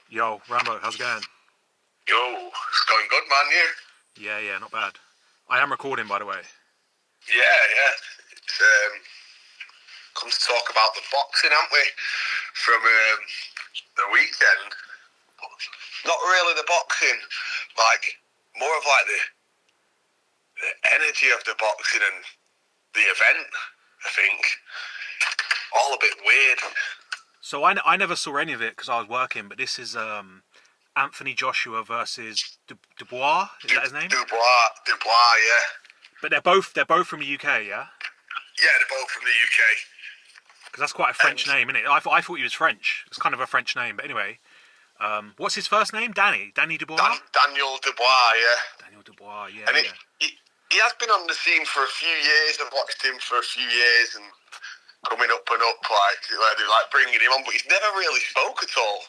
Yo, Rambo, how's it going? Yo, it's going good, man. Yeah, not bad. I am recording, by the way. Yeah. It's come to talk about the boxing, haven't we? From the weekend. Not really the boxing, like more of like the energy of the boxing and the event. I think all a bit weird. So I never saw any of it because I was working, but this is Anthony Joshua versus Dubois. Is that his name? Dubois, yeah. But they're both from the UK, yeah. Yeah, they're both from the UK. Because that's quite a And French name, isn't it? I thought he was French. It's kind of a French name, but anyway. What's his first name? Danny Dubois. Daniel Dubois, yeah. Daniel Dubois, yeah, And yeah. he has been on the scene for a few years. I've watched him for a few years and coming up and up, like they're like bringing him on, but he's never really spoke at all.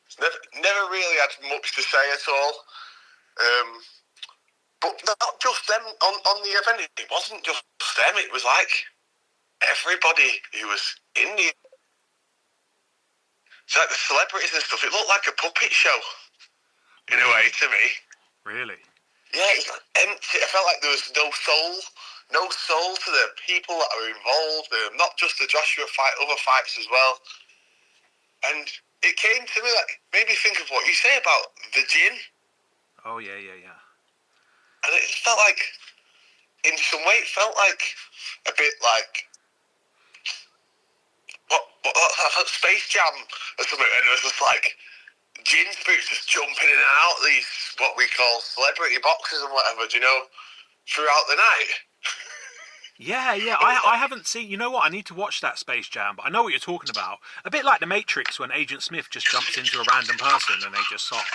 He's never really had much to say at all. But not just them on the event. It wasn't just them. It was like everybody who was in the. It's like the celebrities and stuff. It looked like a puppet show in a way to me. Really? Yeah, it's like empty. I felt like there was no soul to the people that are involved. Not just the Joshua fight, other fights as well. And it came to me like, made me think of what you say about the gin. Oh yeah. And it felt like, in some way, it felt like a bit like Space Jam or something. And it was just like gin spirits just jumping in and out these what we call celebrity boxes and whatever, do you know, throughout the night. Yeah. I haven't seen. You know what? I need to watch that Space Jam, but I know what you're talking about. A bit like the Matrix when Agent Smith just jumps into a random person and they just start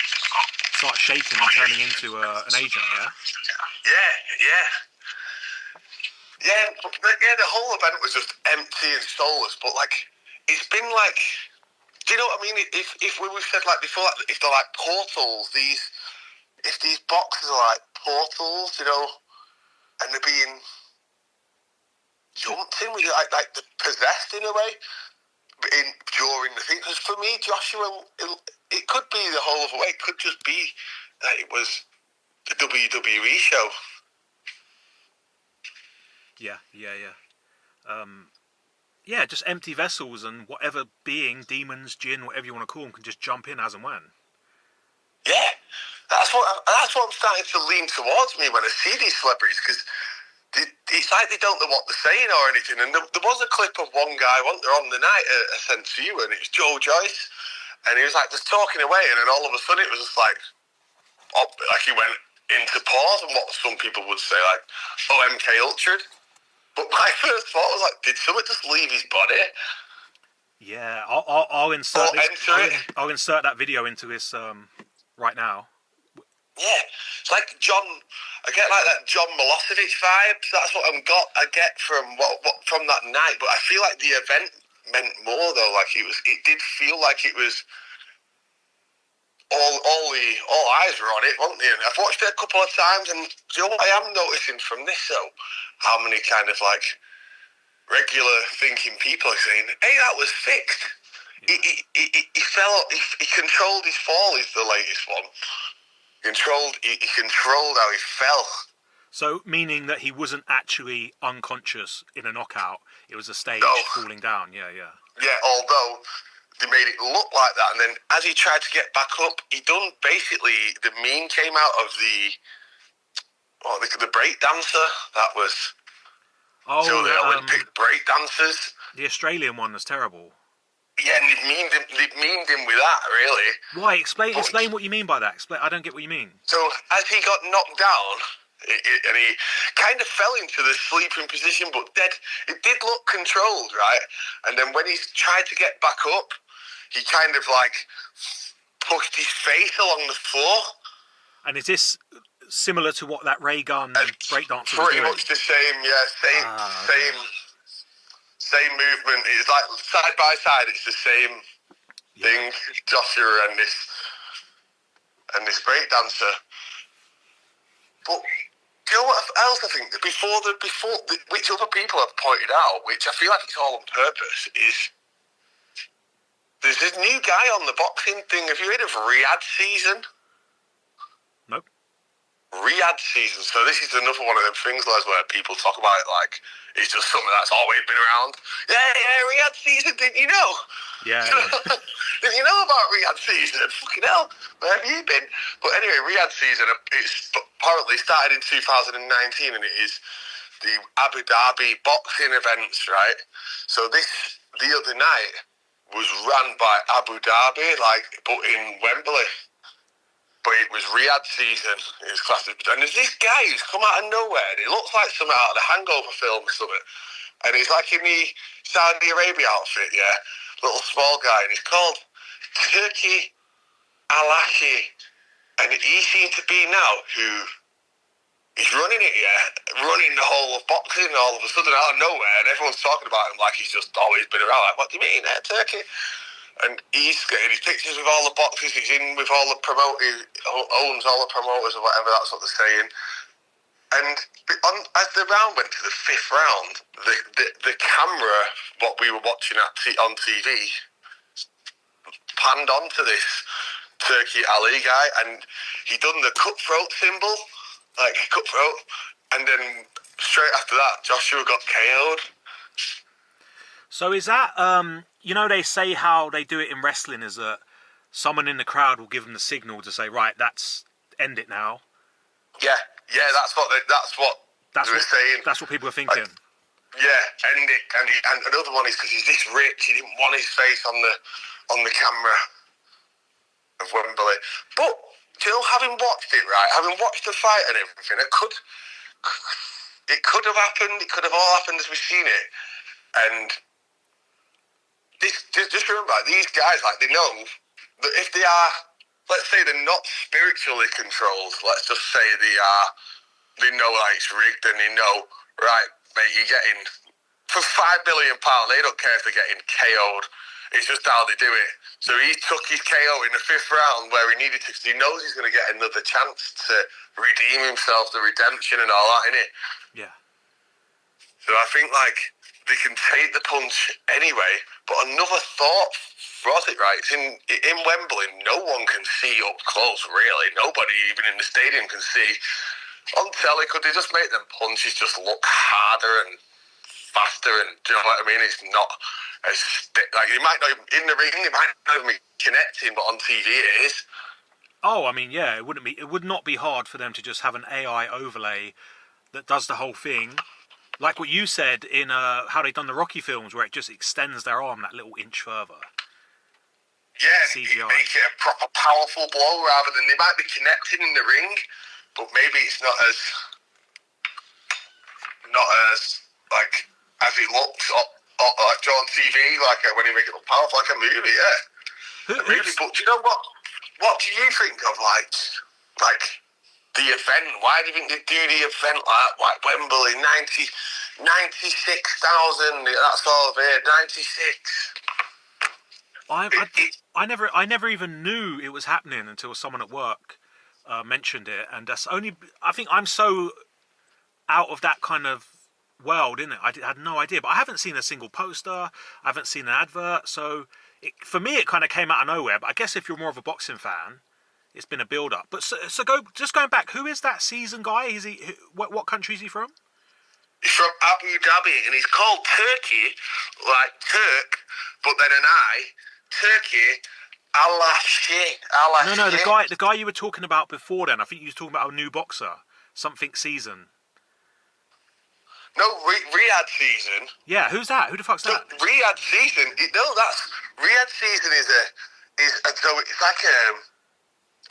shaking and turning into an agent. Yeah. Yeah. Yeah, the whole event was just empty and soulless. But like, it's been like, do you know what I mean? If we said like before, like, if they're like portals, if these boxes are like portals, you know, and they're being jumped in with like they're possessed in a way. During the thing, because for me, Joshua, it could be the whole other way. It could just be that it was the WWE show. Yeah. Yeah, just empty vessels and whatever being, demons, jinn, whatever you want to call them, can just jump in as and when. Yeah, that's what I'm starting to lean towards me when I see these celebrities, because it's like they don't know what they're saying or anything. And there was a clip of one guy on the night I sent to you, and it was Joe Joyce, and he was like just talking away, and then all of a sudden it was just like he went into pause, and what some people would say like, "Oh, MK Ultra." But my first thought was like, did someone just leave his body? Yeah, I'll insert Or this. enter it? I'll insert that video into this right now. Yeah, it's like I get like that John Milosevic vibes. That's what I get from what from that night. But I feel like the event meant more though. Like it did feel like it was all eyes were on it, weren't they? And I've watched it a couple of times, and you know what I am noticing from this though, how many kind of like regular thinking people are saying, "Hey, that was fixed." Yeah. He fell. He controlled his fall. Is the latest one. He controlled how he fell. So, meaning that he wasn't actually unconscious in a knockout. It was a stage falling down. Yeah. Yeah, although they made it look like that. And then as he tried to get back up, he done basically, the meme came out of the break dancer. That was... Oh, so the Olympic break dancers. The Australian one was terrible. Yeah, and they've memed him with that, really. Why? Explain what you mean by that. I don't get what you mean. So, as he got knocked down, and he kind of fell into the sleeping position, but it did look controlled, right? And then when he tried to get back up, he kind of like pushed his face along the floor. And is this similar to what that ray gun breakdancer was doing? Pretty much the same, yeah. Same movement. It's like side by side. It's the same thing. Joshua and this breakdancer. But do you know what else I think? Which other people have pointed out, which I feel like it's all on purpose, is there's this new guy on the boxing thing. Have you heard of Riyadh Season? Nope. Riyadh Season. So this is another one of them things, Les, where people talk about it like it's just something that's always been around. Yeah, Riyadh Season. Didn't you know? Yeah. Didn't you know about Riyadh Season? Fucking hell, where have you been? But anyway, Riyadh Season, it's apparently started in 2019, and it is the Abu Dhabi boxing events, right? So the other night was run by Abu Dhabi, but in Wembley. But it was Riyadh Season. It was classic. And there's this guy who's come out of nowhere, and he looks like something out of the Hangover film or something. And he's like in the Saudi Arabia outfit, yeah? Little small guy, and he's called Turkey Alashi. And he seems to be now who is running it, yeah? Running the whole of boxing all of a sudden out of nowhere, and everyone's talking about him like he's just always been around. Like, what do you mean, Turkey? And he's getting his pictures with all the boxers. He's in with all the promoters, owns all the promoters or whatever. That's what they're saying. And as the round went to the fifth round, the camera, what we were watching on TV, panned onto this Turkey Ali guy, and he done the cutthroat symbol, like cutthroat, and then straight after that, Joshua got KO'd. So is that, they say how they do it in wrestling is that someone in the crowd will give them the signal to say, right, end it now. Yeah, that's what they were saying. That's what people are thinking. End it. And another one is because he's this rich, he didn't want his face on the camera of Wembley. But, having watched it, right, having watched the fight and everything, it could have happened, it could have all happened as we've seen it. And just remember, these guys, they know that if they are, let's say they're not spiritually controlled, let's just say they know it's rigged, and they know, right, mate, you're getting, for £5 billion, they don't care if they're getting KO'd. It's just how they do it. So he took his KO in the fifth round where he needed to, because he knows he's going to get another chance to redeem himself, the redemption and all that, innit? Yeah. So I think, they can take the punch anyway, but another thought was it, right? It's in Wembley, no one can see up close, really. Nobody, even in the stadium, can see. On telly, could they just make them punches just look harder and faster? And do you know what I mean? It's not as you might not even, in the ring, they might not even be connecting, but on TV it is. Oh, I mean, yeah, it would not be hard for them to just have an AI overlay that does the whole thing. Like what you said in how they've done the Rocky films, where it just extends their arm that little inch further. Yeah, CGI. Make it a proper powerful blow rather than they might be connecting in the ring, but maybe it's not as as it looks like on TV, when you make it look powerful, like a movie. Yeah, maybe. But do you know what? What do you think of like the event? Why do you think they do the event like Wembley? 96,000. That's all there. 96. I never even knew it was happening until someone at work mentioned it, and that's only. I think I'm so out of that kind of world, innit? I had no idea, but I haven't seen a single poster. I haven't seen an advert, so for me it kind of came out of nowhere. But I guess if you're more of a boxing fan, it's been a build-up. But going back, who is that Season guy? Is he? What country is he from? He's from Abu Dhabi, and he's called Turkey, like Turk, but then an I, Turkey, Allah. No, the guy you were talking about before then. I think you were talking about a new boxer, something Season. No, Riyadh Season. Yeah, who's that? Who the fuck's that? Riyadh Season. Riyadh Season is so it's like a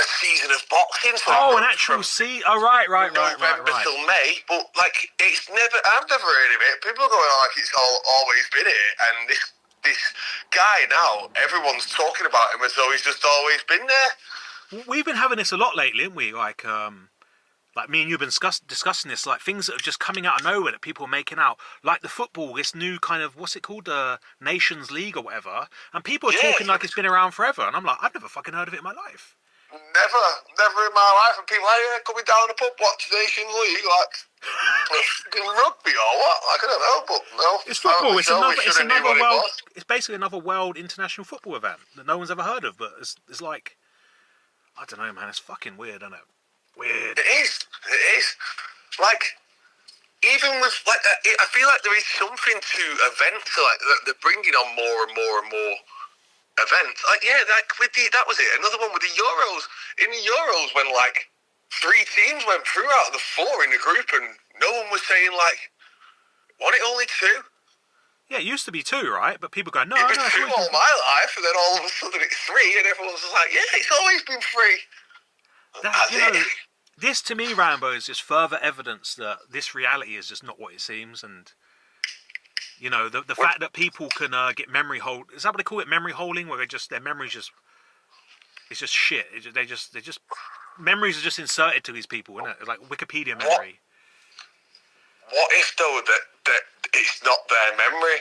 season of boxing. So an actual right. November till May, but it's never. I've never heard of it. People are going on like it's always been here, and this guy now, everyone's talking about him as though he's just always been there. We've been having this a lot lately, haven't we? Like me and you've been discussing this, like things that are just coming out of nowhere that people are making out, like the football, this new kind of, what's it called, Nations League or whatever, and people are talking like it's been around forever, and I'm like, I've never fucking heard of it in my life. Never in my life, and people are coming down the pub, watch Nations League, Fucking rugby or what? Like, I don't know, but no. It's football. Apparently so. We should have knew what it was. It's basically another world international football event that no one's ever heard of. But it's like, I don't know, man. It's fucking weird, isn't it? Weird. It is. It is. Like, even with like, I feel like there is something to events like that. They're bringing on more and more and more events. Like, yeah, like with that was it. Another one with the Euros. In the Euros, when like 3 teams went through out of the 4 in the group, and no one was saying like, "Wasn't it only 2?" Yeah, it used to be 2, right? But people go, no, It was no, 2 all my life, and then all of a sudden it's 3, and everyone's just like, "Yeah, it's always been 3." that, you know, this to me, Rambo, is just further evidence that this reality is just not what it seems, and you know, the fact that people can get memory hold, is that what they call it, memory holding, where their memories just, it's just shit. They just memories are just inserted to these people, isn't it? It's like Wikipedia memory. What if though that it's not their memory,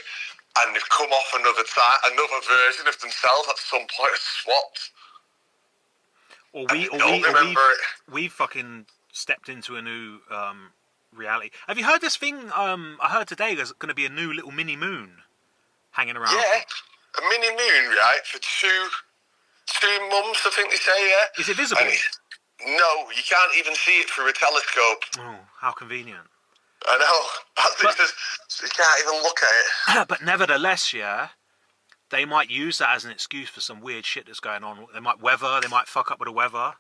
and they've come off another version of themselves at some point, swapped? We've fucking stepped into a new reality. Have you heard this thing? I heard today there's going to be a new little mini moon hanging around. Yeah, a mini moon, right? For two months, I think they say. Yeah. Is it visible? No, you can't even see it through a telescope. Oh, how convenient. I know. You can't even look at it. But nevertheless, yeah, they might use that as an excuse for some weird shit that's going on. They might fuck up with the weather.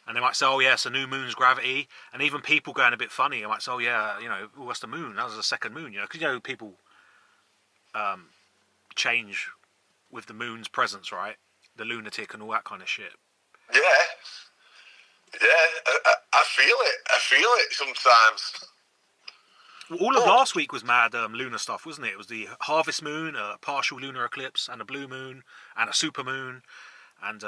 And they might say, oh yeah, it's a new moon's gravity. And even people going a bit funny, they might say, oh yeah, you know, what's the moon? That was the second moon, you know. Because, you know, people change with the moon's presence, right? The lunatic and all that kind of shit. Yeah. Yeah, I feel it sometimes. Well, all of last week was mad lunar stuff, wasn't it? It was the harvest moon, a partial lunar eclipse, and a blue moon, and a super moon, and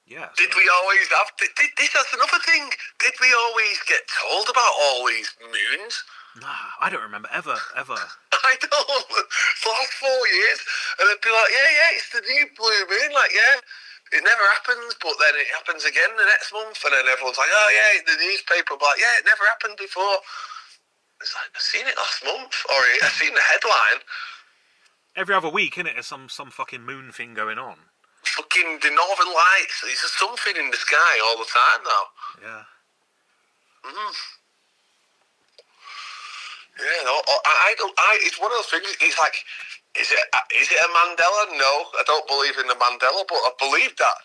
yeah. So. Did we always have? That's another thing. Did we always get told about all these moons? Nah, I don't remember ever. I don't. For the last 4 years, and they'd be like, yeah, it's the new blue moon. Like, yeah, it never happens, but then it happens again the next month, and then everyone's like, oh yeah, the newspaper will be like, yeah, it never happened before. It's like, I've seen it last month, or I've seen the headline. Every other week, innit? There's some fucking moon thing going on. Fucking the Northern Lights. There's something in the sky all the time now. Yeah. Yeah, no, it's one of those things. It's like, is it a Mandela? No, I don't believe in the Mandela, but I believe that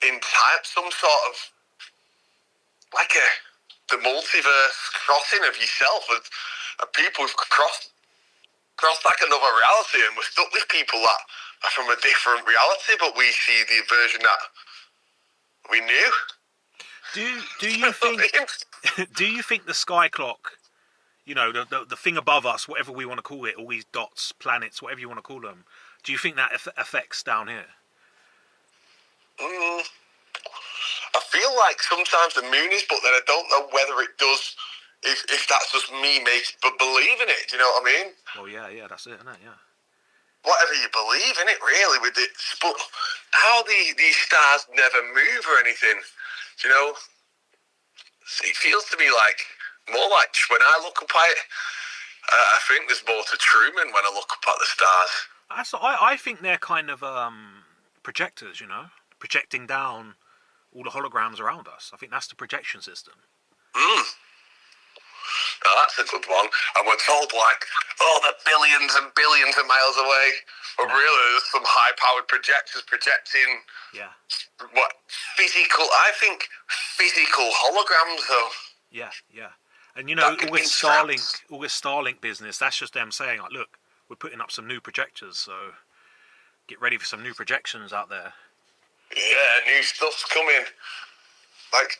in time, some sort of like the multiverse crossing of yourself, and people have crossed like another reality, and we're stuck with people that are from a different reality, but we see the version that we knew. Do you think do you think the sky clock, you know, the thing above us, whatever we want to call it, all these dots, planets, whatever you want to call them, do you think that affects down here? I feel like sometimes the moon is, but then I don't know whether it does. If that's just me believing it, do you know what I mean? Well, yeah, that's it, isn't it? Yeah. Whatever you believe in it, really, with it. But how these stars never move or anything, do you know? It feels to me like more like when I look up at it, I think there's more to Truman when I look up at the stars. I think they're kind of projectors, you know, projecting down all the holograms around us. I think that's the projection system. Now that's a good one. And we're told like, oh, they're billions and billions of miles away. But really, there's some high-powered projectors projecting. Yeah. What physical? I think physical holograms, though. Yeah. And you know, all this Starlink business, that's just them saying, like, look, we're putting up some new projectors, so get ready for some new projections out there. Yeah, new stuff's coming. Like,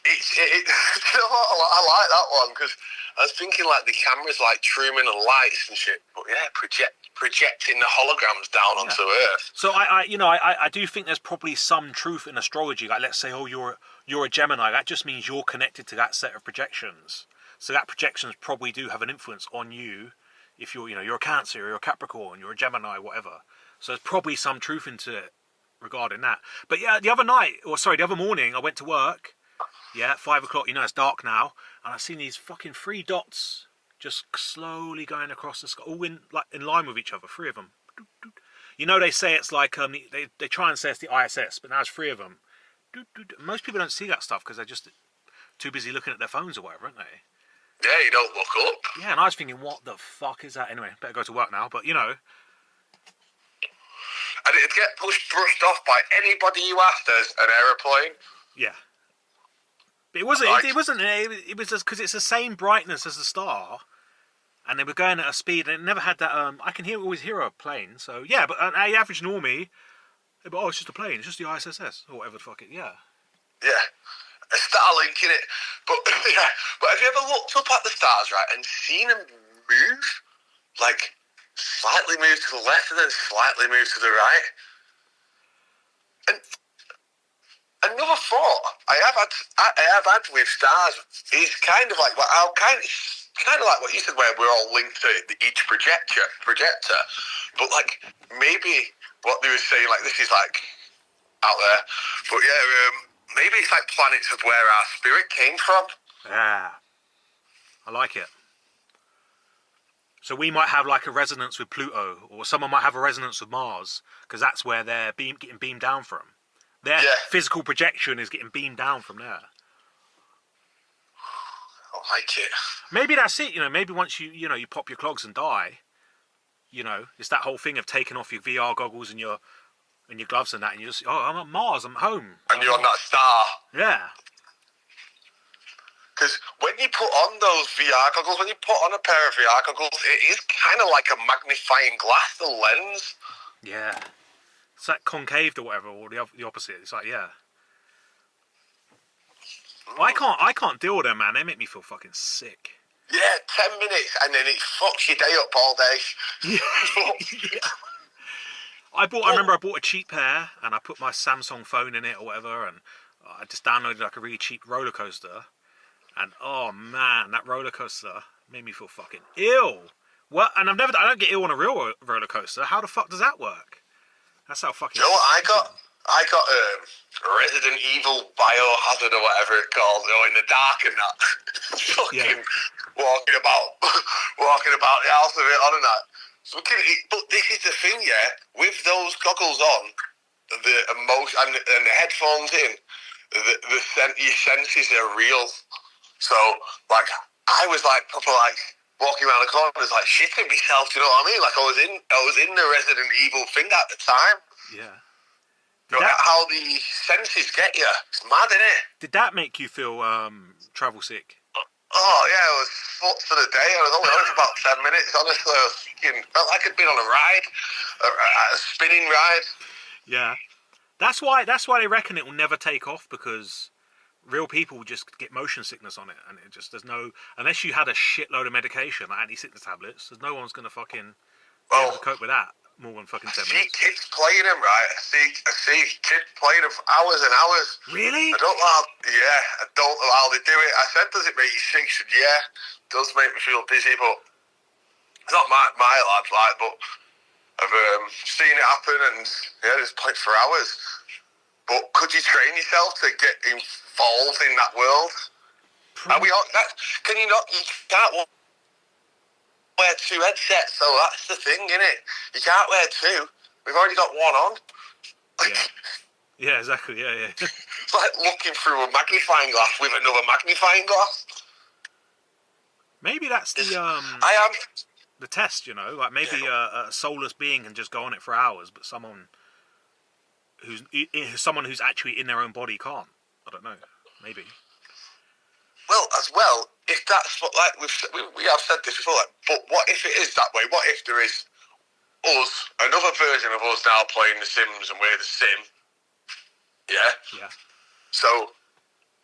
you know what? I like that one, because I was thinking like the cameras like Truman and lights and shit, but yeah, projecting the holograms down onto Earth. So I do think there's probably some truth in astrology. Like, let's say, oh, you're a Gemini. That just means you're connected to that set of projections. So that projections probably do have an influence on you. If you're a Cancer, you're a Capricorn, you're a Gemini, whatever. So there's probably some truth into it regarding that. But yeah, the other morning I went to work, Yeah, 5 o'clock. You know it's dark now, and I've seen these fucking three dots just slowly going across the sky, all in line with each other. Three of them. You know they say it's like they try and say it's the ISS, but now it's three of them. Most people don't see that stuff because they're just too busy looking at their phones or whatever, aren't they? Yeah, you don't look up. Yeah, and I was thinking, what the fuck is that? Anyway, better go to work now. But you know, And it'd get brushed off by anybody you asked as an aeroplane. yeah. But it wasn't. Like, It wasn't. It was just because it's the same brightness as the star, and they were going at a speed, and it never had that. I can always hear a plane. So yeah, but an average normie, but oh, it's just a plane. It's just the ISS or whatever the fuck it. Yeah. yeah, a Starlink in it. But yeah, but have you ever looked up at the stars, right, and seen them move? Like, slightly move to the left and then slightly move to the right? And another thought I have had with stars is kind of like kind of like what you said, where we're all linked to each projector. But like maybe what they were saying, like this is like out there, but yeah, maybe it's like planets of where our spirit came from. Yeah. I like it. So we might have like a resonance with Pluto, or someone might have a resonance with Mars, because that's where they're getting beamed down from. Their physical projection is getting beamed down from there. I like it. Maybe that's it. You know, maybe once you pop your clogs and die, you know, it's that whole thing of taking off your VR goggles and your gloves and that, and you just, oh, I'm at Mars, I'm home. And you're on that star. Yeah. Because when you put on those VR goggles, when you put on a pair of VR goggles, it is kind of like a magnifying glass, the lens. Yeah. It's like concaved or whatever, or the opposite. It's like, yeah. I can't deal with them, man. They make me feel fucking sick. Yeah, 10 minutes and then it fucks your day up all day. Yeah. I remember I bought a cheap pair and I put my Samsung phone in it or whatever, and I just downloaded like a really cheap roller coaster. And oh man, that roller coaster made me feel fucking ill. What? And I don't get ill on a real roller coaster. How the fuck does that work? That's how fucking. You know what I got? I got Resident Evil Biohazard or whatever it's called, in the dark and that. Fucking walking about the house with it on and that. But this is the thing, yeah. With those goggles on, the emotion and the headphones in, your senses are real. So, like, I was like proper like walking around the corners, like shitting myself. Do you know what I mean? Like I was in the Resident Evil thing at the time. Yeah. How the senses get you. It's mad, isn't it? Did that make you feel travel sick? Oh, yeah, I was fucked for the day. I was only on for about 10 minutes, honestly. I felt like I'd been on a ride, a spinning ride. Yeah. That's why they reckon it will never take off, because real people just get motion sickness on it, and there's no, unless you had a shitload of medication, like anti-sickness tablets, there's no one's going to fucking be able to cope with that more than fucking 10 minutes. I see kids playing them, right? I see kids playing them for hours and hours. Really? I don't know how they do it. I said, does it make you sick? She said, yeah, it does make me feel dizzy, but it's not my lads, like, but I've seen it happen, and yeah, just played for hours. But could you train yourself to get involved in that world? Are we all, can you not? You can't wear two headsets, so that's the thing, innit? You can't wear two. We've already got one on. Yeah, exactly. Yeah. It's like looking through a magnifying glass with another magnifying glass. Maybe that's the the test, you know, like maybe a soulless being can just go on it for hours, but someone who's actually in their own body can't. I don't know. Maybe. Well, as well, if that's what, like we have said this before, like, but what if it is that way? What if there is us, another version of us now playing The Sims, and we're the Sim? Yeah. So,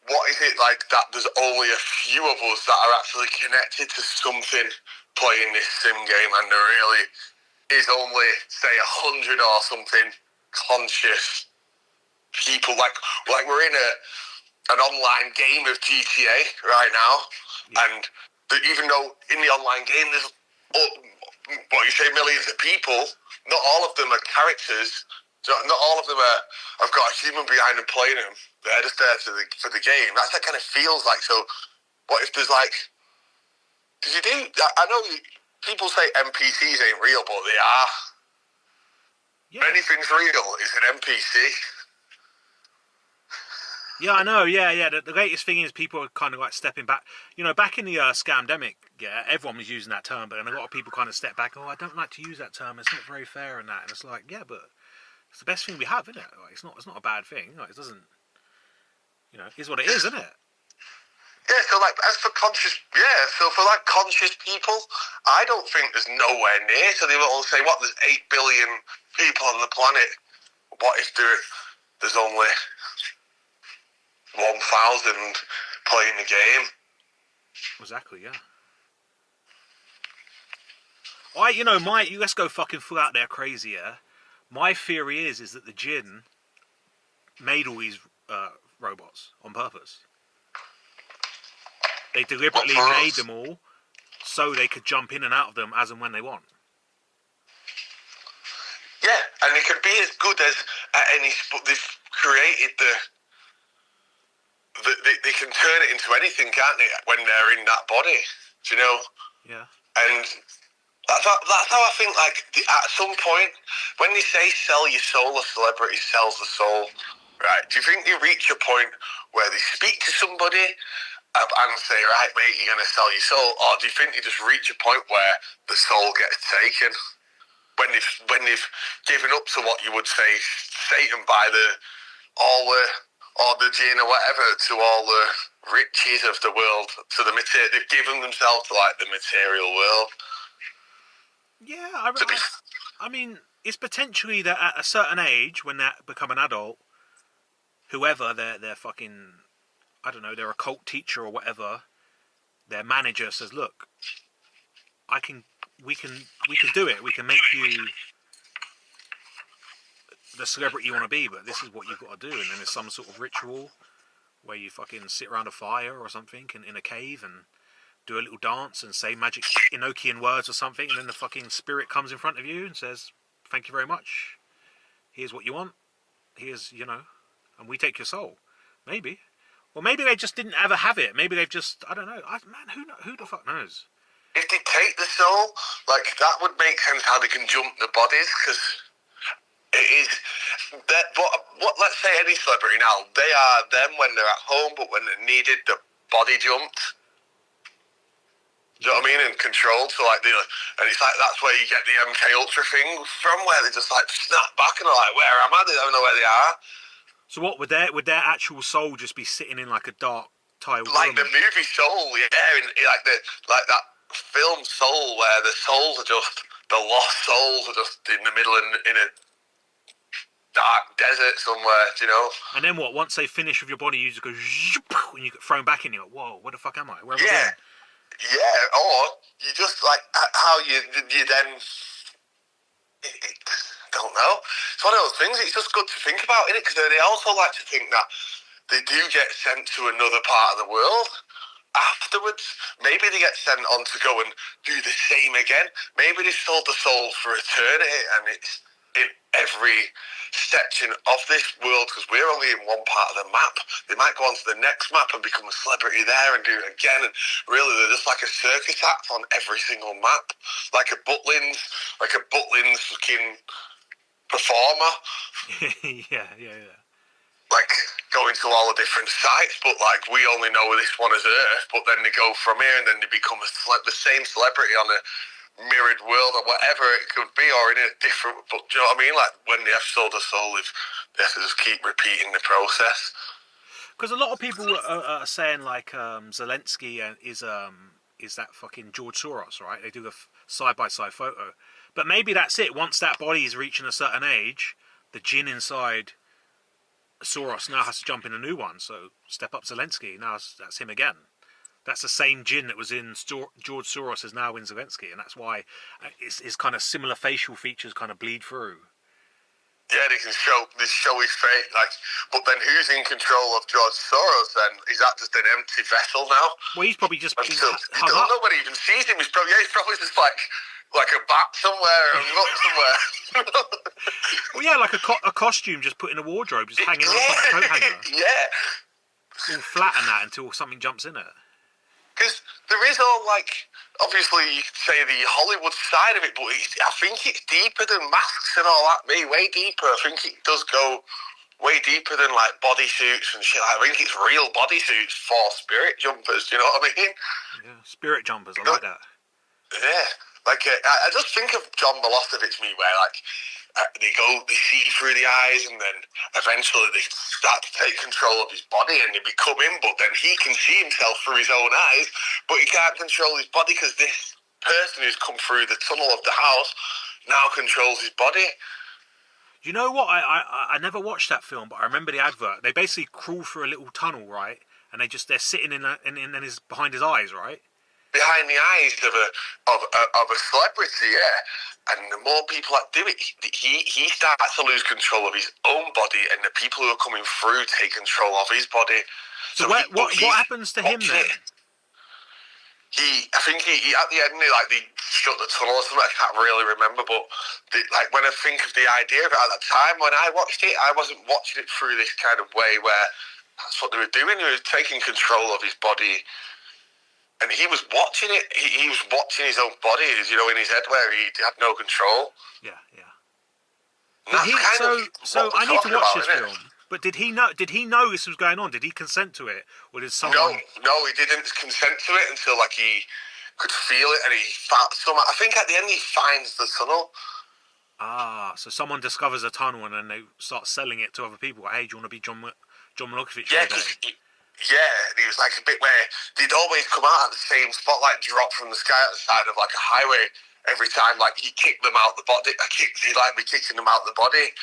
what is it like that? There's only a few of us that are actually connected to something playing this Sim game, and there really is only, say, 100 or something conscious people. Like we're in an online game of GTA right now, and even though in the online game there's millions of people, not all of them are characters. Not all of them have got a human behind them playing them. They're just there for the game. That's what it kind of feels like. So, what if there's like? Did you do? I know people say NPCs ain't real, but they are. Yeah. If anything's real, it's an NPC. Yeah, I know. Yeah. The latest thing is people are kind of like stepping back. You know, back in the scamdemic, yeah, everyone was using that term, but then a lot of people kind of step back. Oh, I don't like to use that term. It's not very fair and that. And it's like, yeah, but it's the best thing we have, isn't it? Like, it's not a bad thing. Like, it doesn't. You know, it's what it is, isn't it? Yeah, so like so for like conscious people, I don't think there's nowhere near. So they will say, what? There's 8 billion people on the planet. What if there's only 1,000 playing the game? Exactly. Yeah. Let's go fucking full out there crazy. Yeah. My theory is that the Jinn made all these robots on purpose. They deliberately made them all so they could jump in and out of them as and when they want. Yeah, and it can be as good as at any. They've created they can turn it into anything, can't they? When they're in that body, do you know? Yeah. And that's how I think. Like at some point, when they say sell your soul, a celebrity sells the soul. Right? Do you think they reach a point where they speak to somebody and say, right, mate, you're going to sell your soul? Or do you think they just reach a point where the soul gets taken? When they've given up to what you would say Satan by or the jinn or whatever, to all the riches of the world, to the material, they've given themselves to like the material world. Yeah, I mean, it's potentially that at a certain age, when they become an adult, whoever their fucking, I don't know, their occult teacher or whatever, their manager says, look, we can do it. We can make you the celebrity you want to be, but this is what you've got to do. And then there's some sort of ritual where you fucking sit around a fire or something in a cave and do a little dance and say magic Enochian words or something, and then the fucking spirit comes in front of you and says, thank you very much. Here's what you want. Here's, and we take your soul. Maybe. Or maybe they just didn't ever have it. Maybe they've just, I don't know. Who the fuck knows? If they take the soul, like, that would make sense how they can jump the bodies, because it is that. What? Let's say any celebrity now, they are them when they're at home, but when they're needed, the body jumped. Do you know what I mean? And controlled. So like, and it's like that's where you get the MK Ultra thing from, where they just like snap back and are like, "Where am I?" They don't know where they are. So what would their actual soul just be sitting in like a dark tiled like room? The movie Soul, yeah, like that film Soul, where the souls are just the lost souls are just in the middle in a dark desert somewhere, do you know? And then what? Once they finish with your body, you just go and you get thrown back in. You're like, whoa, where the fuck am I? Where am I going? Yeah, or you just like how you then. Don't know. It's one of those things. It's just good to think about, isn't it? Because they also like to think that they do get sent to another part of the world afterwards. Maybe they get sent on to go and do the same again. Maybe they sold the soul for eternity, and it's in every section of this world, because we're only in one part of the map. They might go on to the next map and become a celebrity there and do it again, and really they're just like a circus act on every single map, like a Butlins fucking performer. yeah. Like going to all the different sites, but like we only know this one as Earth, but then they go from here and then they become the same celebrity on a mirrored world or whatever it could be, or in a different. But do you know what I mean? Like when they have sold a soul, they have to just keep repeating the process. Because a lot of people are saying like Zelensky is that fucking George Soros, right? They do the side by side photo, but maybe that's it. Once that body is reaching a certain age, the jinn inside Soros now has to jump in a new one. So step up Zelensky. Now that's him again. That's the same jinn that was in George Soros is now in Zelensky, and that's why his kind of similar facial features kind of bleed through. Yeah, they can show his face, like, but then who's in control of George Soros? Then is that just an empty vessel now? Well, he's probably just been Until you hung don't, up. nobody even sees him. He's probably just like a bat somewhere, or not somewhere. Well, yeah, like a costume just put in a wardrobe, just hanging on a fucking coat hanger, Yeah, all flat and that until something jumps in it. because there is all like, obviously you could say the Hollywood side of it, but I think it's deeper than masks and all that. Way deeper. I think it does go way deeper than like bodysuits and shit. I think it's real bodysuits for spirit jumpers. Do you know what I mean? Yeah, spirit jumpers. I like that. Yeah, like I just think of John Milosevic's me where like they see through the eyes, and then eventually they start to take control of his body and they become him. But then he can see himself through his own eyes, but he can't control his body because this person who's come through the tunnel of the house now controls his body. You know what? I never watched that film, but I remember the advert. They basically crawl through a little tunnel, right? And they're sitting in his behind his eyes, right? Behind the eyes of a celebrity, yeah. And the more people that do it, he starts to lose control of his own body, and the people who are coming through take control of his body. So what happens to him then? I think he at the end, they shut the tunnel or something. I can't really remember, but when I think of the idea of it at that time when I watched it, I wasn't watching it through this kind of way where that's what they were doing. They were taking control of his body. And he was watching it. He was watching his own body, in his head where he had no control. Yeah, yeah. So I need to watch this film. But did he know this was going on? Did he consent to it, or did someone? No, he didn't consent to it until he could feel it, and he found some. I think at the end he finds the tunnel. Ah, so someone discovers a tunnel and then they start selling it to other people. Like, hey, do you want to be John Malkovich? Yeah, and he was like a bit where they'd always come out at the same spot, like drop from the sky at the side of like a highway every time. Like he kicked them out the body. He'd be kicking them out the body,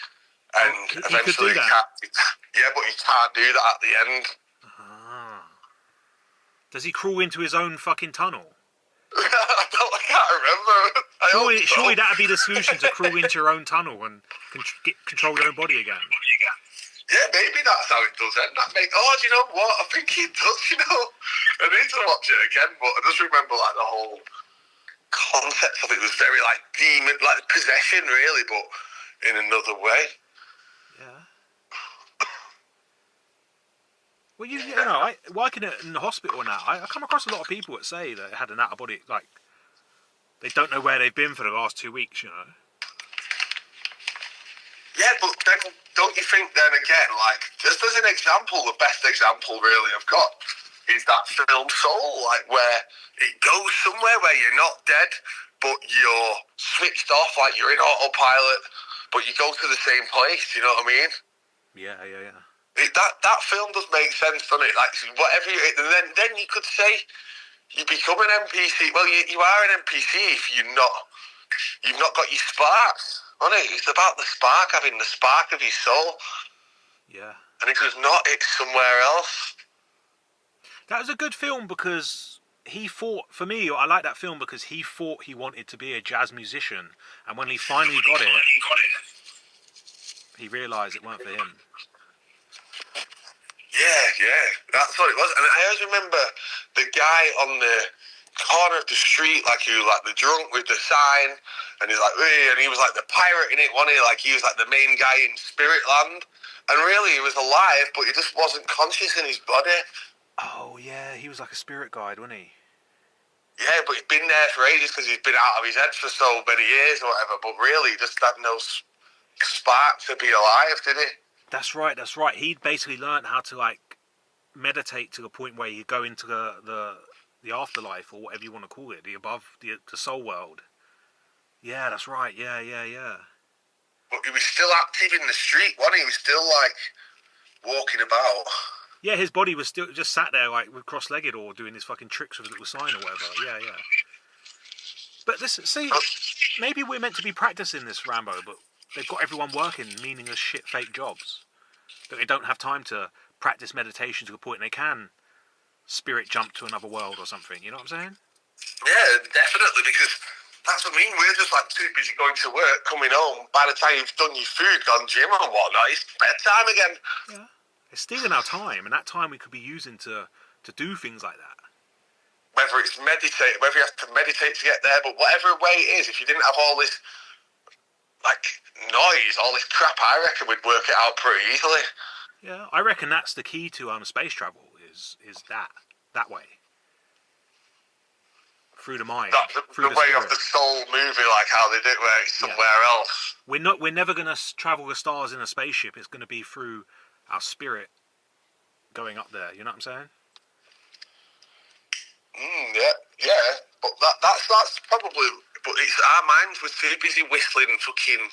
and eventually he could do that. Yeah, but he can't do that at the end. Ah. Does he crawl into his own fucking tunnel? I can't remember. Surely that'd be the solution, to crawl into your own tunnel and control your own body again. Yeah, maybe that's how it does end. Do you know what? I think it does, I need to watch it again, but I just remember the whole concept of it was very demon, possession really, but in another way. Yeah. Well, I working in the hospital now, I come across a lot of people that say that they had an out of body, they don't know where they've been for the last 2 weeks, Yeah, but then don't you think then again, just as an example, the best example really I've got is that film Soul, where it goes somewhere where you're not dead, but you're switched off, you're in autopilot, but you go to the same place, you know what I mean? Yeah. That film does make sense, doesn't it? Whatever and then you could say you become an NPC. Well, you are an NPC if you've not got your spark, isn't it? It's about the spark, having the spark of your soul. Yeah. And if it's not, it's somewhere else. That was a good film because he fought, for me, I like that film because he thought he wanted to be a jazz musician, and when he finally got it, he realised it weren't for him. Yeah, that's what it was. And I always remember the guy on the corner of the street, who the drunk with the sign, and he's and he was the pirate in it, wasn't he? He was the main guy in Spirit Land, and really he was alive, but he just wasn't conscious in his body. Oh yeah, he was like a spirit guide, wasn't he? Yeah, but he'd been there for ages because he'd been out of his head for so many years or whatever. But really, he just had no spark to be alive, did he? That's right. He'd basically learned how to meditate to the point where you go into the afterlife, or whatever you want to call it, the soul world. Yeah, that's right. Yeah. But he was still active in the street, wasn't he? He was still walking about. Yeah, his body was still just sat there with cross-legged or doing his fucking tricks with a little sign or whatever. Yeah. But maybe we're meant to be practicing this, Rambo, but they've got everyone working meaningless shit fake jobs. That they don't have time to practice meditation to the point they can spirit jump to another world or something. You know what I'm saying? Yeah, definitely, because That's what I mean. We're just like too busy going to work, coming home. By the time you've done your food, gone gym and whatnot, it's bedtime again. Yeah. It's stealing our time, and that time we could be using to do things like that. Whether it's meditate, whether you have to meditate to get there, but whatever way it is, if you didn't have all this like noise, all this crap, I reckon we'd work it out pretty easily. Yeah, I reckon that's the key to space travel is that way. Through the mind, through the way spirit. of the soul movie, like how they do it, where it's somewhere else. We're never gonna travel the stars in a spaceship. It's gonna be through our spirit going up there. You know what I'm saying? Yeah. But that's probably. But it's our minds were too busy whistling fucking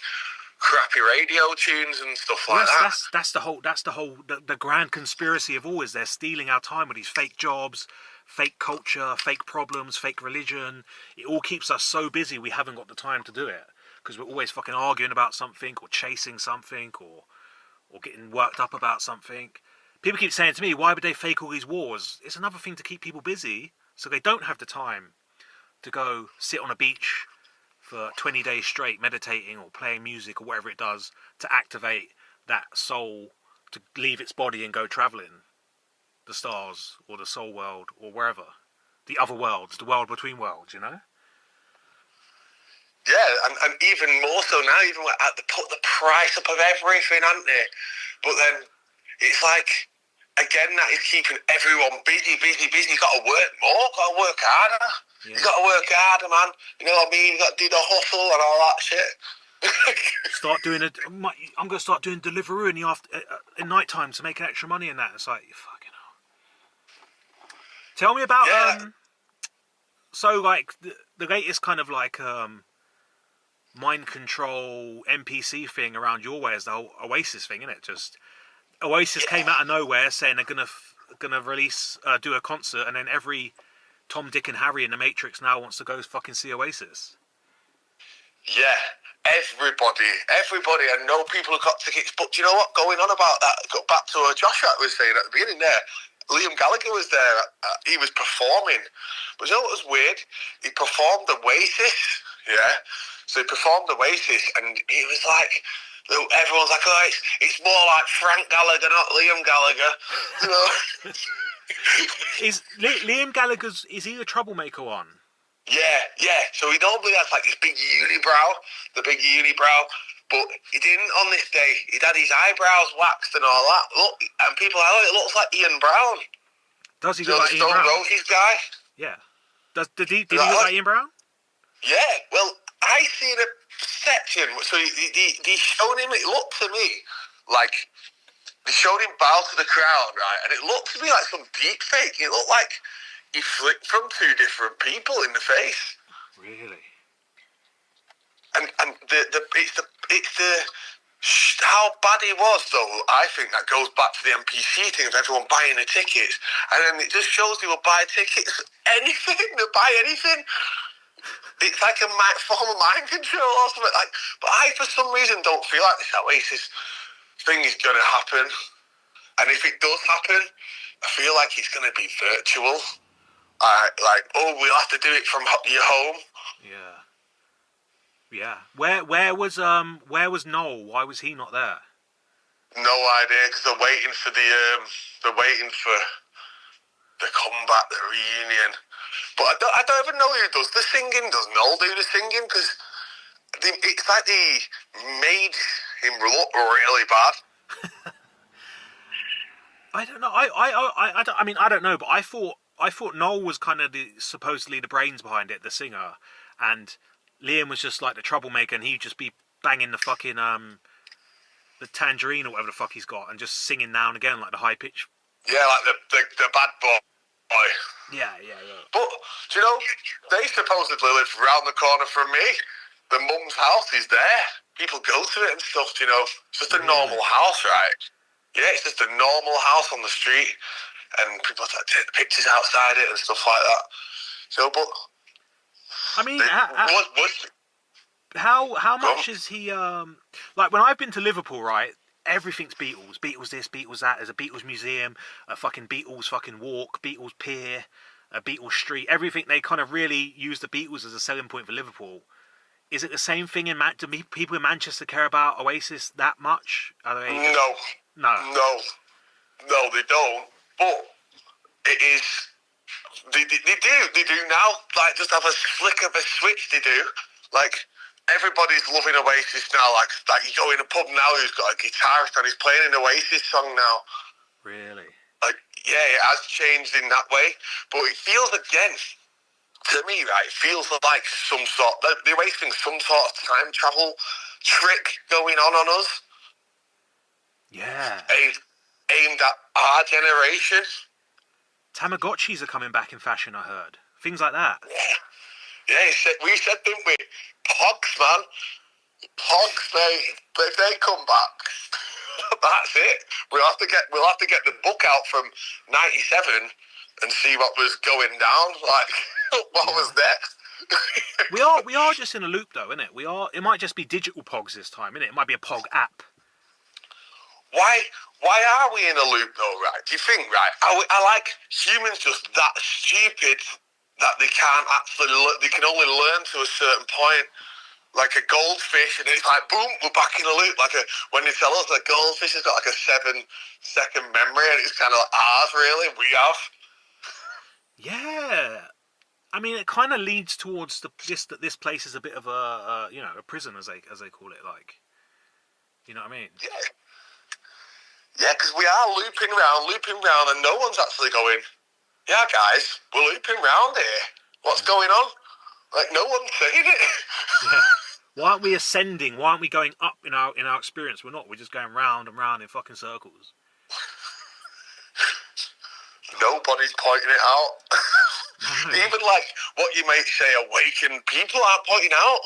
crappy radio tunes and stuff like that. That's the grand conspiracy of all is they're stealing our time with these fake jobs, fake culture, fake problems, fake religion. It all keeps us so busy we haven't got the time to do it because we're always fucking arguing about something or chasing something or getting worked up about something. People keep saying to me, why would they fake all these wars? It's another thing to keep people busy so they don't have the time to go sit on a beach for 20 days straight meditating or playing music or whatever it does to activate that soul to leave its body and go travelling the stars or the soul world or wherever. The other worlds, the world between worlds, you know? Yeah, and even more so now, even they put the price up of everything, haven't they? But then it's like, again, that is keeping everyone busy. You got to work more, got to work harder. Yeah. You got to work harder, man. You know what I mean? You got to do the hustle and all that shit. I'm going to start doing Deliveroo in night time to make extra money in that. It's like, fucking hell. Tell me about, so like the latest kind of like, mind control NPC thing around your way is the whole Oasis thing, isn't it? Just Oasis came out of nowhere saying they're gonna release do a concert, and then every Tom, Dick, and Harry in the Matrix now wants to go fucking see Oasis. Yeah, everybody. I know people who got tickets, but do you know what? Going on about that, got back to what Joshua was saying at the beginning there. Liam Gallagher was there. He was performing. But you know what was weird? He performed Oasis. Yeah. So he performed Oasis, and he was like, everyone's like, oh, it's more like Frank Gallagher, not Liam Gallagher. You know. Is Liam Gallagher's? Is he a troublemaker one? Yeah. So he normally has like this big unibrow, but he didn't on this day. He'd had his eyebrows waxed and all that. Look, and people are like, it looks like Ian Brown. Does he look like Ian Brown? Stone Roses guy. Yeah. Did he look like Ian Brown? Yeah. Well, I seen a section. So they showed him. It looked to me like they showed him bow to the crowd, right? And it looked to me like some deep fake. It looked like he flicked from two different people in the face. Really? And it's the how bad he was, though. I think that goes back to the NPC thing of everyone buying the tickets, and then it just shows they will buy tickets, anything, they'll buy anything. It's like a form of mind control or something. Like, but I, for some reason, don't feel like this Oasis thing is going to happen. And if it does happen, I feel like it's going to be virtual. We'll have to do it from your home. Yeah. Where was Noel? Why was he not there? No idea, because they're waiting for the comeback, the reunion. But I don't even know who does the singing. Does Noel do the singing? Because it's like they made him look really bad. I don't know. I don't know, but I thought Noel was kind of supposedly the brains behind it, the singer, and Liam was just like the troublemaker, and he'd just be banging the fucking the tangerine or whatever the fuck he's got, and just singing now and again like the high pitch. Yeah, like the bad boy. Yeah. But do you know they supposedly live round the corner from me. The mum's house is there. People go to it and stuff. You know, it's just a normal house, right? Yeah, it's just a normal house on the street, and people take pictures outside it and stuff like that. So, but I mean, how much is he? Like when I've been to Liverpool, right? Everything's Beatles. Beatles this, Beatles that. There's a Beatles museum, a fucking Beatles fucking walk, Beatles pier. a Beatles street, everything. They kind of really use the Beatles as a selling point for Liverpool. Is it the same thing in do people in Manchester care about Oasis that much? Are they just... No, No. no, they don't. But it is. They do now. Like, just have a flick of a switch. They do. Like, everybody's loving Oasis now. Like you go in a pub now, who's got a guitarist and he's playing an Oasis song now. Really? Like, yeah, it has changed in that way. But it feels again, to me, right, it feels like some sort, the Oasis thing, some sort of time travel trick going on us. Yeah. Aimed at our generation. Tamagotchis are coming back in fashion, I heard. Things like that. Yeah, we said, didn't we? Pogs, man. Pogs, mate. If they come back, that's it. We'll have to get the book out from '97 and see what was going down. Like, what was next? we are just in a loop, though, isn't it? It might just be digital Pogs this time, isn't it? It might be a Pog app. Why are we in a loop though, right? Do you think, right? I like humans just that stupid that they can't actually, they can only learn to a certain point. Like a goldfish, and it's like, boom, we're back in a loop. When they tell us that goldfish has got like a 7-second memory, and it's kind of like ours, really. We have. Yeah. I mean, it kind of leads towards that this place is a bit of a prison, as they call it, like. You know what I mean? Yeah, because we are looping round, and no one's actually going, yeah, guys, we're looping round here. What's going on? Like, no one's saying it. Yeah. Why aren't we ascending? Why aren't we going up in our experience? We're not. We're just going round and round in fucking circles. Nobody's pointing it out. Even like what you might say, awakened people aren't pointing out.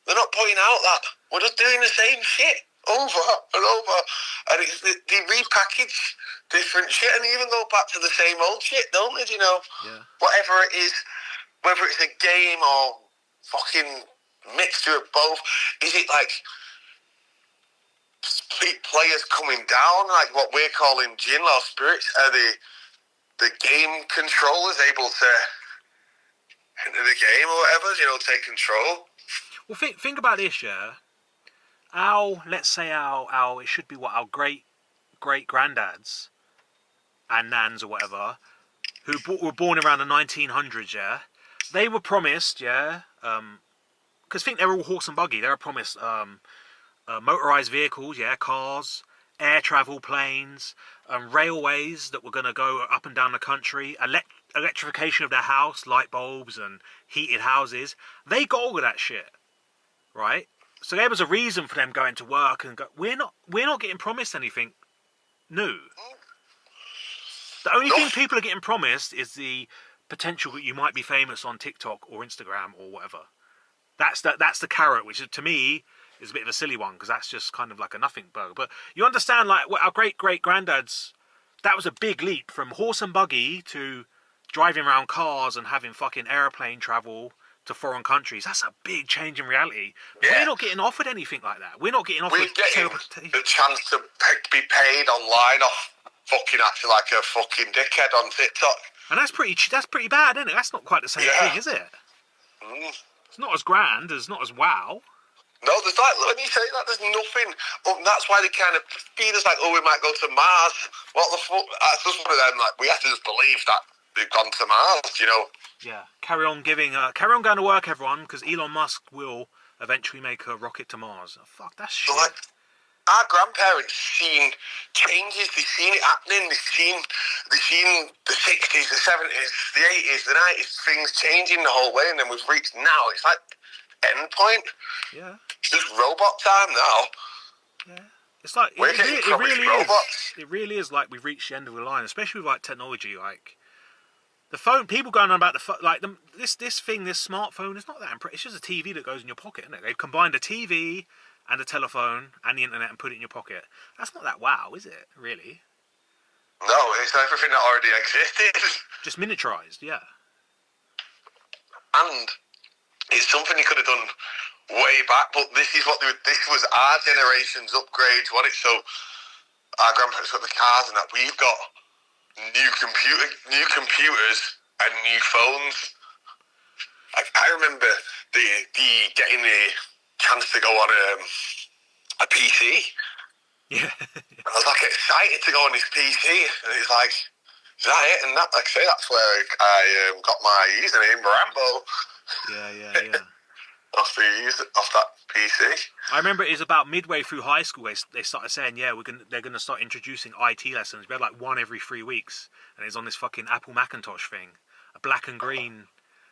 They're not pointing out that we're just doing the same shit over and over, and they repackage different shit and even go back to the same old shit, don't they? You know, whatever it is, whether it's a game or fucking mixture of both. Is it like players coming down, like what we're calling jinn or spirits? Are the game controllers able to enter the game or whatever? You know, take control. Well, think about this, yeah. Let's say it should be our great granddads and nans or whatever, who were born around the 1900s, yeah. They were promised, yeah, because think they're all horse and buggy. They were promised motorized vehicles, yeah, cars, air travel, planes, railways that were going to go up and down the country, electrification of their house, light bulbs and heated houses. They got all of that shit, right? So there was a reason for them going to work and we're not getting promised anything new. The only thing people are getting promised is the potential that you might be famous on TikTok or Instagram or whatever. That's the carrot, which to me is a bit of a silly one because that's just kind of like a nothing burger. But you understand, like our great granddads, that was a big leap from horse and buggy to driving around cars and having fucking airplane travel to foreign countries. That's a big change in reality. Yeah. We're not getting offered anything like that. We're not getting offered... We're getting the chance to be paid online off fucking acting like a fucking dickhead on TikTok. And that's pretty bad, isn't it? That's not quite the same thing, is it? It's not as grand, it's not as wow. No, there's like, when you say that, there's nothing. That's why they kind of feed us like, we might go to Mars. What the fuck? That's just one of them, like, we have to just believe that they've gone to Mars, you know? Yeah, carry on going to work, everyone, because Elon Musk will eventually make a rocket to Mars. Oh, fuck, that's shit. So, like, our grandparents seen changes, they've seen it happening, they've seen the 60s, the 70s, the 80s, the 90s, things changing the whole way, and then we've reached now. It's like end point. Yeah. It's just robot time now. Yeah. It's like it really is like we've reached the end of the line, especially with like technology, like the phone. People going on about this smartphone. It's not that impressive. It's just a TV that goes in your pocket, isn't it? They've combined a TV and a telephone and the internet and put it in your pocket. That's not that wow, is it? Really? No, it's everything that already existed. Just miniaturized, yeah. And it's something you could have done way back, but this was our generation's upgrade, wasn't it? So our grandparents got the cars and that. We've got new computers, and new phones. I remember the getting the chance to go on a PC. Yeah. I was like excited to go on this PC, and it's like, is that it? And that, like I say, that's where I got my username Rambo. Yeah. off that PC. I remember it was about midway through high school. They started saying, yeah, they're gonna start introducing IT lessons. We had like one every 3 weeks, and it's on this fucking Apple Macintosh thing, a black and green.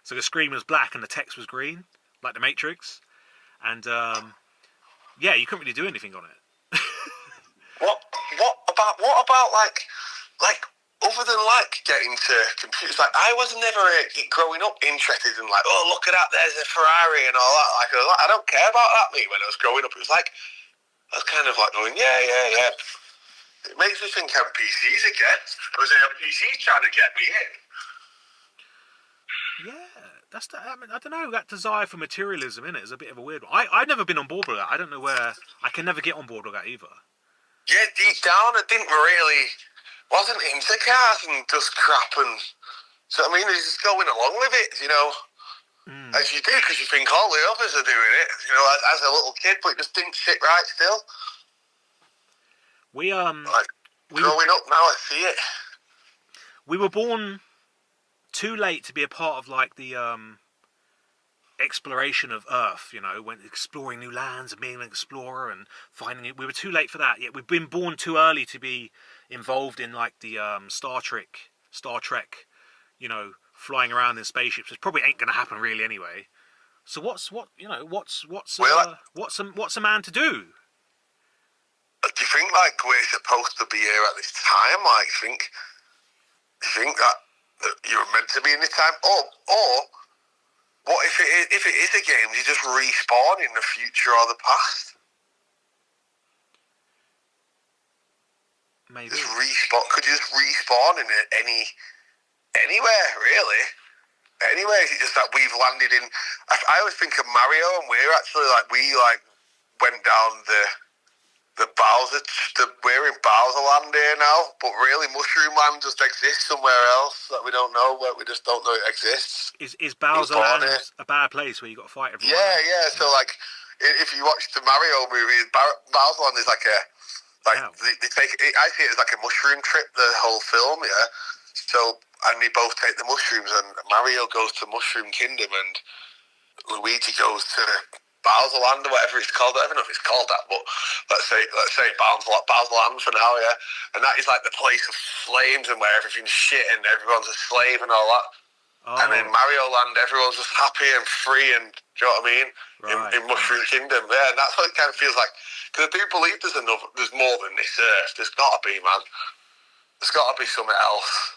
So the screen was black and the text was green, like the Matrix. And yeah, you couldn't really do anything on it. What about like other than like getting to computers? Like I was never growing up interested in like, oh look at that, there's a Ferrari and all that. Like I don't care about that. Me when I was growing up, it was like I was kind of like going, yeah. It makes me think NPCs again. I was NPCs trying to get me in. Yeah, that's the. I mean, I don't know. That desire for materialism in it is a bit of a weird one. I've never been on board with that. I don't know where. I can never get on board with that either. Yeah, deep down, I didn't really wasn't into cars and just crap, and so I mean, he's just going along with it, as you do, because you think all the others are doing it, as a little kid, but it just didn't sit right still. We Like growing up now, I see it. We were born too late to be a part of like the exploration of Earth, when exploring new lands and being an explorer and finding it. We were too late for that. Yet we've been born too early to be involved in like the Star Trek, flying around in spaceships. It probably ain't gonna happen really anyway. So what's a man to do? Do you think like we're supposed to be here at this time? Like, do you think that you're meant to be in this time, or what if it is a game? You just respawn in the future or the past? Maybe. Just respawn. Could you just respawn in anywhere really? Anywhere? Is it just that we've landed in? I always think of Mario, and we're actually we went down the Bowser. We're in Bowser Land here now, but really Mushroom Land just exists somewhere else that we don't know. We just don't know it exists. Is Bowser Land a bad place where you got to fight everyone? Yeah. So like, if you watch the Mario movie, Bowser Land is like they take. I see it as like a mushroom trip. The whole film, yeah. So and they both take the mushrooms, and Mario goes to Mushroom Kingdom, and Luigi goes to Bowser Land or whatever it's called. I don't know if it's called that, but let's say Bowser Land for now, yeah. And that is like the place of flames and where everything's shit and everyone's a slave and all that. Oh. And in Mario Land, everyone's just happy and free, and do you know what I mean? Right. In Mushroom Kingdom, yeah. And that's what it kind of feels like. Because I do believe there's more than this Earth. There's got to be, man. There's got to be something else.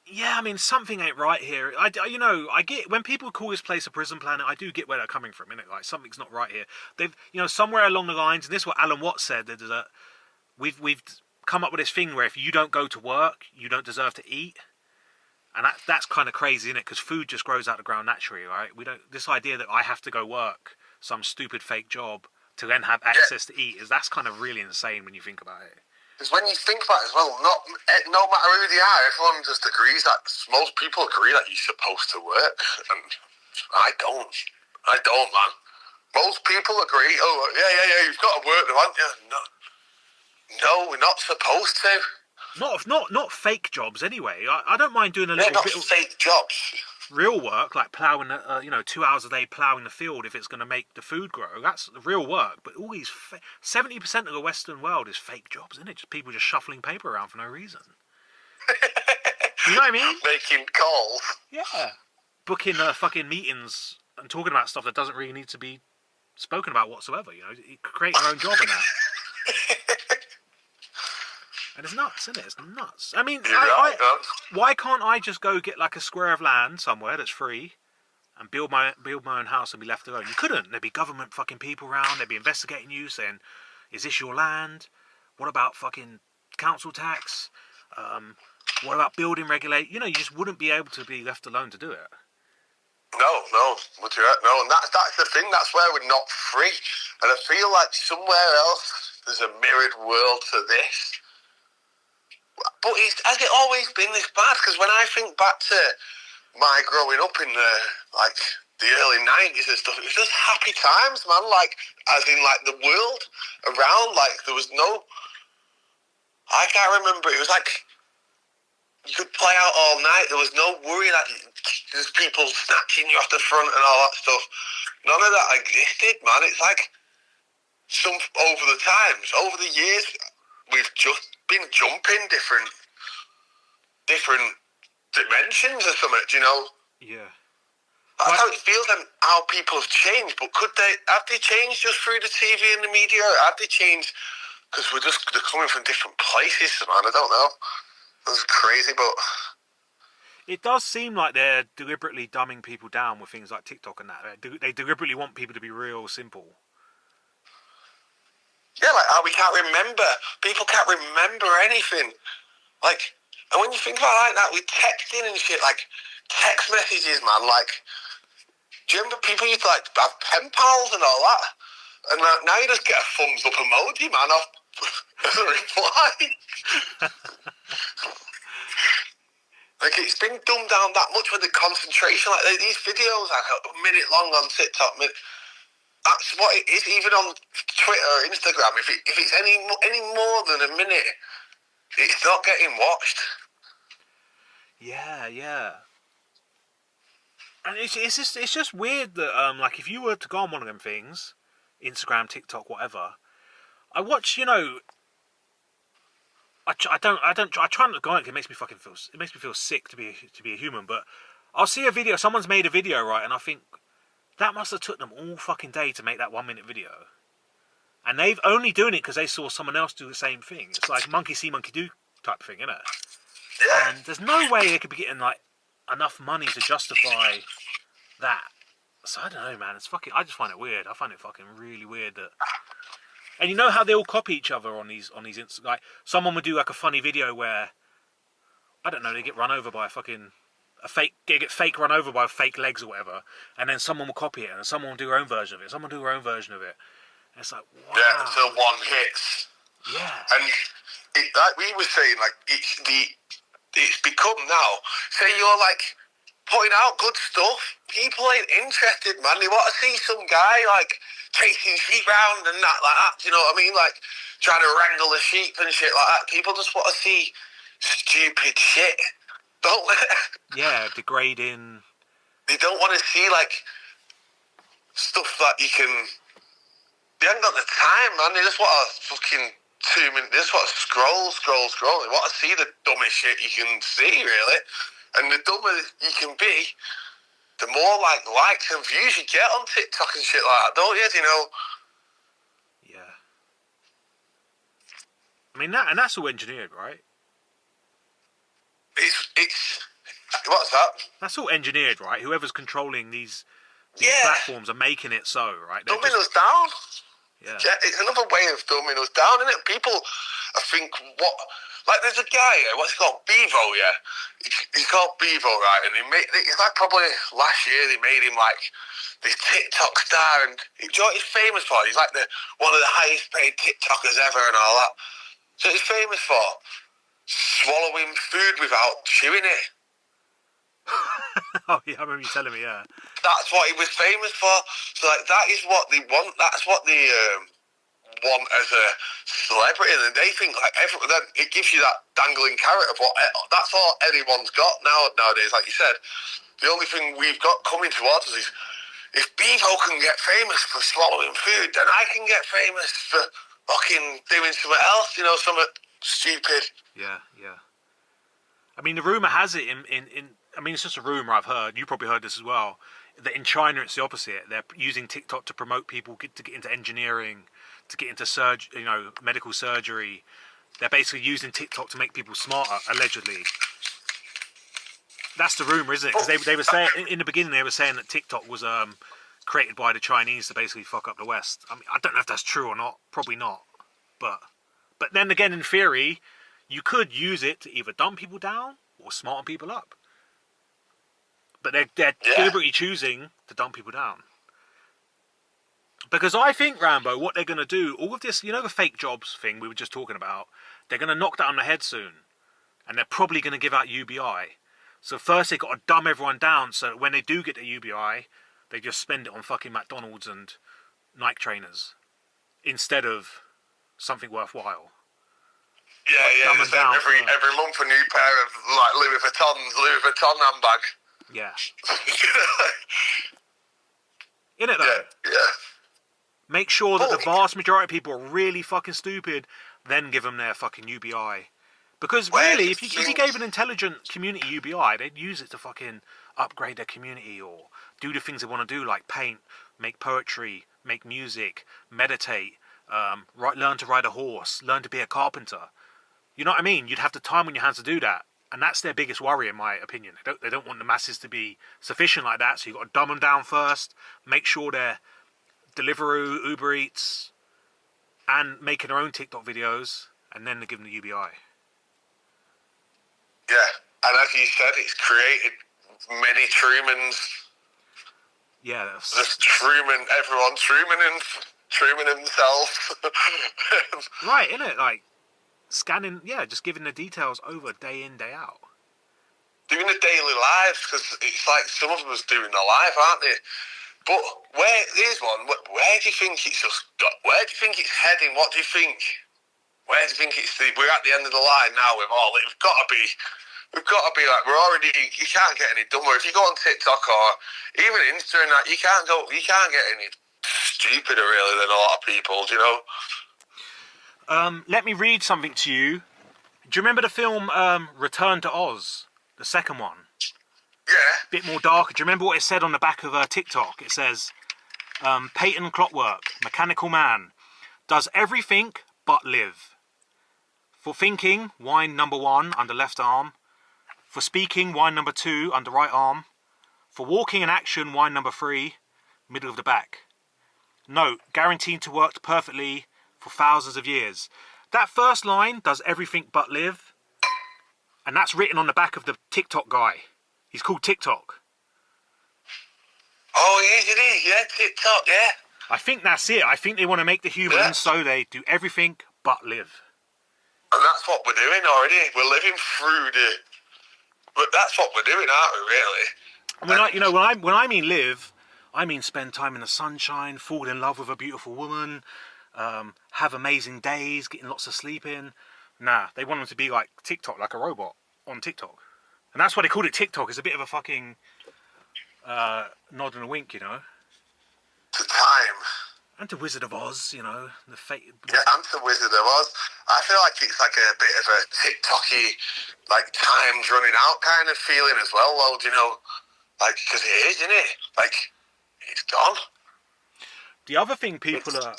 Yeah, I mean, something ain't right here. I get when people call this place a prison planet. I do get where they're coming from. Like something's not right here. They've, somewhere along the lines, and this is what Alan Watts said. That we've come up with this thing where if you don't go to work, you don't deserve to eat, and that's kind of crazy, isn't it? Because food just grows out of the ground naturally, right? We don't. This idea that I have to go work some stupid fake job to then have access to eat that's kind of really insane when you think about it. Because when you think about it as well, no matter who they are, everyone just agrees that most people agree that you're supposed to work, and I don't, man. Most people agree. Oh, yeah, you've got to work, haven't you? No, we're not supposed to. Not fake jobs anyway. I don't mind doing a little bit of fake jobs. Real work, like ploughing, 2 hours a day ploughing the field if it's going to make the food grow. That's real work. But all these 70% of the Western world is fake jobs, isn't it? Just people just shuffling paper around for no reason. You know what I mean? Making calls. Yeah. Booking fucking meetings and talking about stuff that doesn't really need to be spoken about whatsoever. Creating your own job in that. And it's nuts, isn't it? It's nuts. I mean, why can't I just go get like a square of land somewhere that's free and build my own house and be left alone? You couldn't. There'd be government fucking people around. They'd be investigating you, saying, "Is this your land? What about fucking council tax? What about building regulate?" You just wouldn't be able to be left alone to do it. No, and that's the thing. That's where we're not free. And I feel like somewhere else there's a mirrored world to this. But has it always been this bad? Because when I think back to my growing up in the early 90s and stuff, it was just happy times, man. Like, as in, like, the world around, like, there was no... I can't remember. It was like you could play out all night. There was no worry that there's people snatching you off the front and all that stuff. None of that existed, man. It's like over the times, over the years, we've just been jumping different dimensions or something, you know? Yeah. That's how it feels and how people have changed. But have they changed just through the TV and the media? Or have they changed because they're coming from different places, man? I don't know. That's crazy, but... It does seem like they're deliberately dumbing people down with things like TikTok and that. They deliberately want people to be real simple. Yeah, like how we can't remember. People can't remember anything. Like, and when you think about it like that, with texting and shit, like, text messages, man, like, do you remember people used to, like, have pen pals and all that? And now you just get a thumbs up emoji, man, off as a reply. Like, it's been dumbed down that much with the concentration. Like, these videos, like, a minute long on TikTok, that's what it is. Even on Twitter or Instagram, if it's any more than a minute, it's not getting watched. Yeah. And it's just weird that like if you were to go on one of them things, Instagram, TikTok, whatever, I watch, you know, I try not to go on it 'cause it makes me feel sick to be a human. But I'll see a video, someone's made a video, right, and I think that must have took them all fucking day to make that 1 minute video, and they've only doing it because they saw someone else do the same thing. It's like monkey see, monkey do type of thing, isn't it? Yeah. And there's no way they could be getting like enough money to justify that. So I don't know, man. I just find it weird. I find it fucking really weird that. And you know how they all copy each other on these like someone would do like a funny video where I don't know, they get run over by get fake run over by fake legs or whatever, and then someone will copy it and someone will do their own version of it. Someone will do their own version of it. And it's like, wow. Yeah, until one hits. Yeah. And like we were saying, like it's become now. Say you're like putting out good stuff, people ain't interested, man. They want to see some guy like chasing sheep round and that like that. Do you know what I mean? Like trying to wrangle the sheep and shit like that. People just want to see stupid shit. Don't Yeah, degrading. They don't want to see like stuff that you can. They haven't got the time, man. They just want to fucking 2 minutes. They just want to scroll. They want to see the dumbest shit you can see, really. And the dumber you can be, the more like likes and views you get on TikTok and shit like that, don't you? Do you know? Yeah. I mean that's all engineered, right? It's what's that? That's all engineered, right? Whoever's controlling these Yeah. platforms are making it so, right? Dumbing us down. Yeah. It's another way of dumbing us down, isn't it? People, I think, like there's a guy, what's he called? Bevo, yeah? He's called Bevo, right? And it's like probably last year they made him like this TikTok star, and do you know what he's famous for? He's like one of the highest paid TikTokers ever and all that. So he's famous for swallowing food without chewing it. Oh yeah, I remember you telling me. Yeah, that's what he was famous for. So like that is what they want. That's what they want as a celebrity, and they think like then it gives you that dangling carrot of what that's all anyone's got nowadays. Like you said, the only thing we've got coming towards us is if Bevo can get famous for swallowing food, then I can get famous for fucking doing something else. You know, something stupid. Yeah. I mean, the rumor has it in I mean, it's just a rumor I've heard. You probably heard this as well. That in China it's the opposite. They're using TikTok to promote people to get into engineering, to get into medical surgery. They're basically using TikTok to make people smarter, allegedly. That's the rumor, isn't it? Because they were saying in the beginning they were saying that TikTok was created by the Chinese to basically fuck up the West. I mean, I don't know if that's true or not. Probably not. But then again, in theory, you could use it to either dumb people down or smarten people up. But they're deliberately choosing to dumb people down. Because I think, Rambo, what they're going to do, all of this, you know the fake jobs thing we were just talking about, they're going to knock that on the head soon. and they're probably going to give out UBI. So first they got to dumb everyone down so that when they do get the UBI, they just spend it on fucking McDonald's and Nike trainers instead of something worthwhile. Yeah, like, yeah. Just every month a new pair of like Louis Vuitton handbag. Yeah. In it though. Yeah, yeah. Make sure that the vast majority of people are really fucking stupid, then give them their fucking UBI. Because really, if you gave an intelligent community UBI, they'd use it to fucking upgrade their community or do the things they want to do, like paint, make poetry, make music, meditate, learn to ride a horse, learn to be a carpenter. You know what I mean? You'd have the time on your hands to do that. And that's their biggest worry, in my opinion. They don't want the masses to be sufficient like that, so you've got to dumb them down first, make sure they're Deliveroo, Uber Eats, and making their own TikTok videos, and then they give them the UBI. Yeah, and as you said, it's created many Trumans. Yeah, that's... Just everyone Truman himself. Right, innit? Like, scanning, yeah, just giving the details over day in, day out. Doing the daily lives, because it's like some of them are doing their life, aren't they? But here's one, where do you think it's where do you think it's heading? What do you think? Where do you think we're at the end of the line now with all it? We've got to be like, you can't get any dumber. If you go on TikTok or even Insta and that, you can't get any stupider really than a lot of people, do you know? Let me read something to you. Do you remember the film Return to Oz? The second one? Yeah. Bit more darker. Do you remember what it said on the back of TikTok? It says, Peyton Clockwork, mechanical man, does everything but live. For thinking, wind number 1 under left arm. For speaking, wind number 2 under right arm. For walking and action, wind number 3, middle of the back. Note, guaranteed to work perfectly for thousands of years. That first line, does everything but live, and that's written on the back of the TikTok guy. He's called TikTok. Oh, yeah, TikTok, yeah. I think that's it. I think they want to make the humans so they do everything but live. And that's what we're doing already. We're living through but that's what we're doing, aren't we, really? When I mean live, I mean spend time in the sunshine, fall in love with a beautiful woman, have amazing days, getting lots of sleep in. Nah, they want them to be like TikTok, like a robot on TikTok. And that's why they called it TikTok. It's a bit of a fucking nod and a wink, you know. To time. And to Wizard of Oz, you know, the fate. Yeah, and to Wizard of Oz. I feel like it's like a bit of a TikTok-y, like time's running out kind of feeling as well, though, you know. Like, because it is, isn't it? Like, it's gone. The other thing people are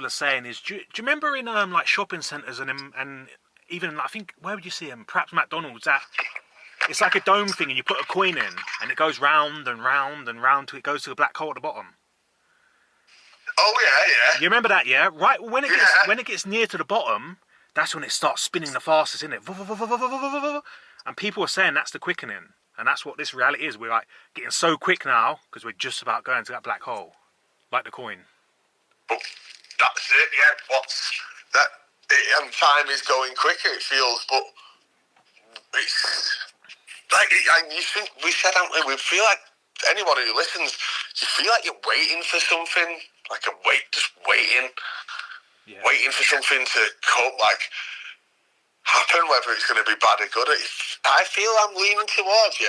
saying is, do you remember in like shopping centres and even I think where would you see them? Perhaps McDonald's. It's like a dome thing, and you put a coin in, and it goes round and round and round till it goes to a black hole at the bottom. Oh yeah. You remember that, yeah? Right when it gets near to the bottom, that's when it starts spinning the fastest, isn't it? And people are saying that's the quickening, and that's what this reality is. We're like getting so quick now because we're just about going to that black hole, like the coin. But that's it, yeah. And time is going quicker. It feels, but it's like you think we said, haven't we? We feel like anyone who listens, you feel like you're waiting for something. Like just waiting, waiting for something to come, like happen, whether it's going to be bad or good. I feel I'm leaning towards,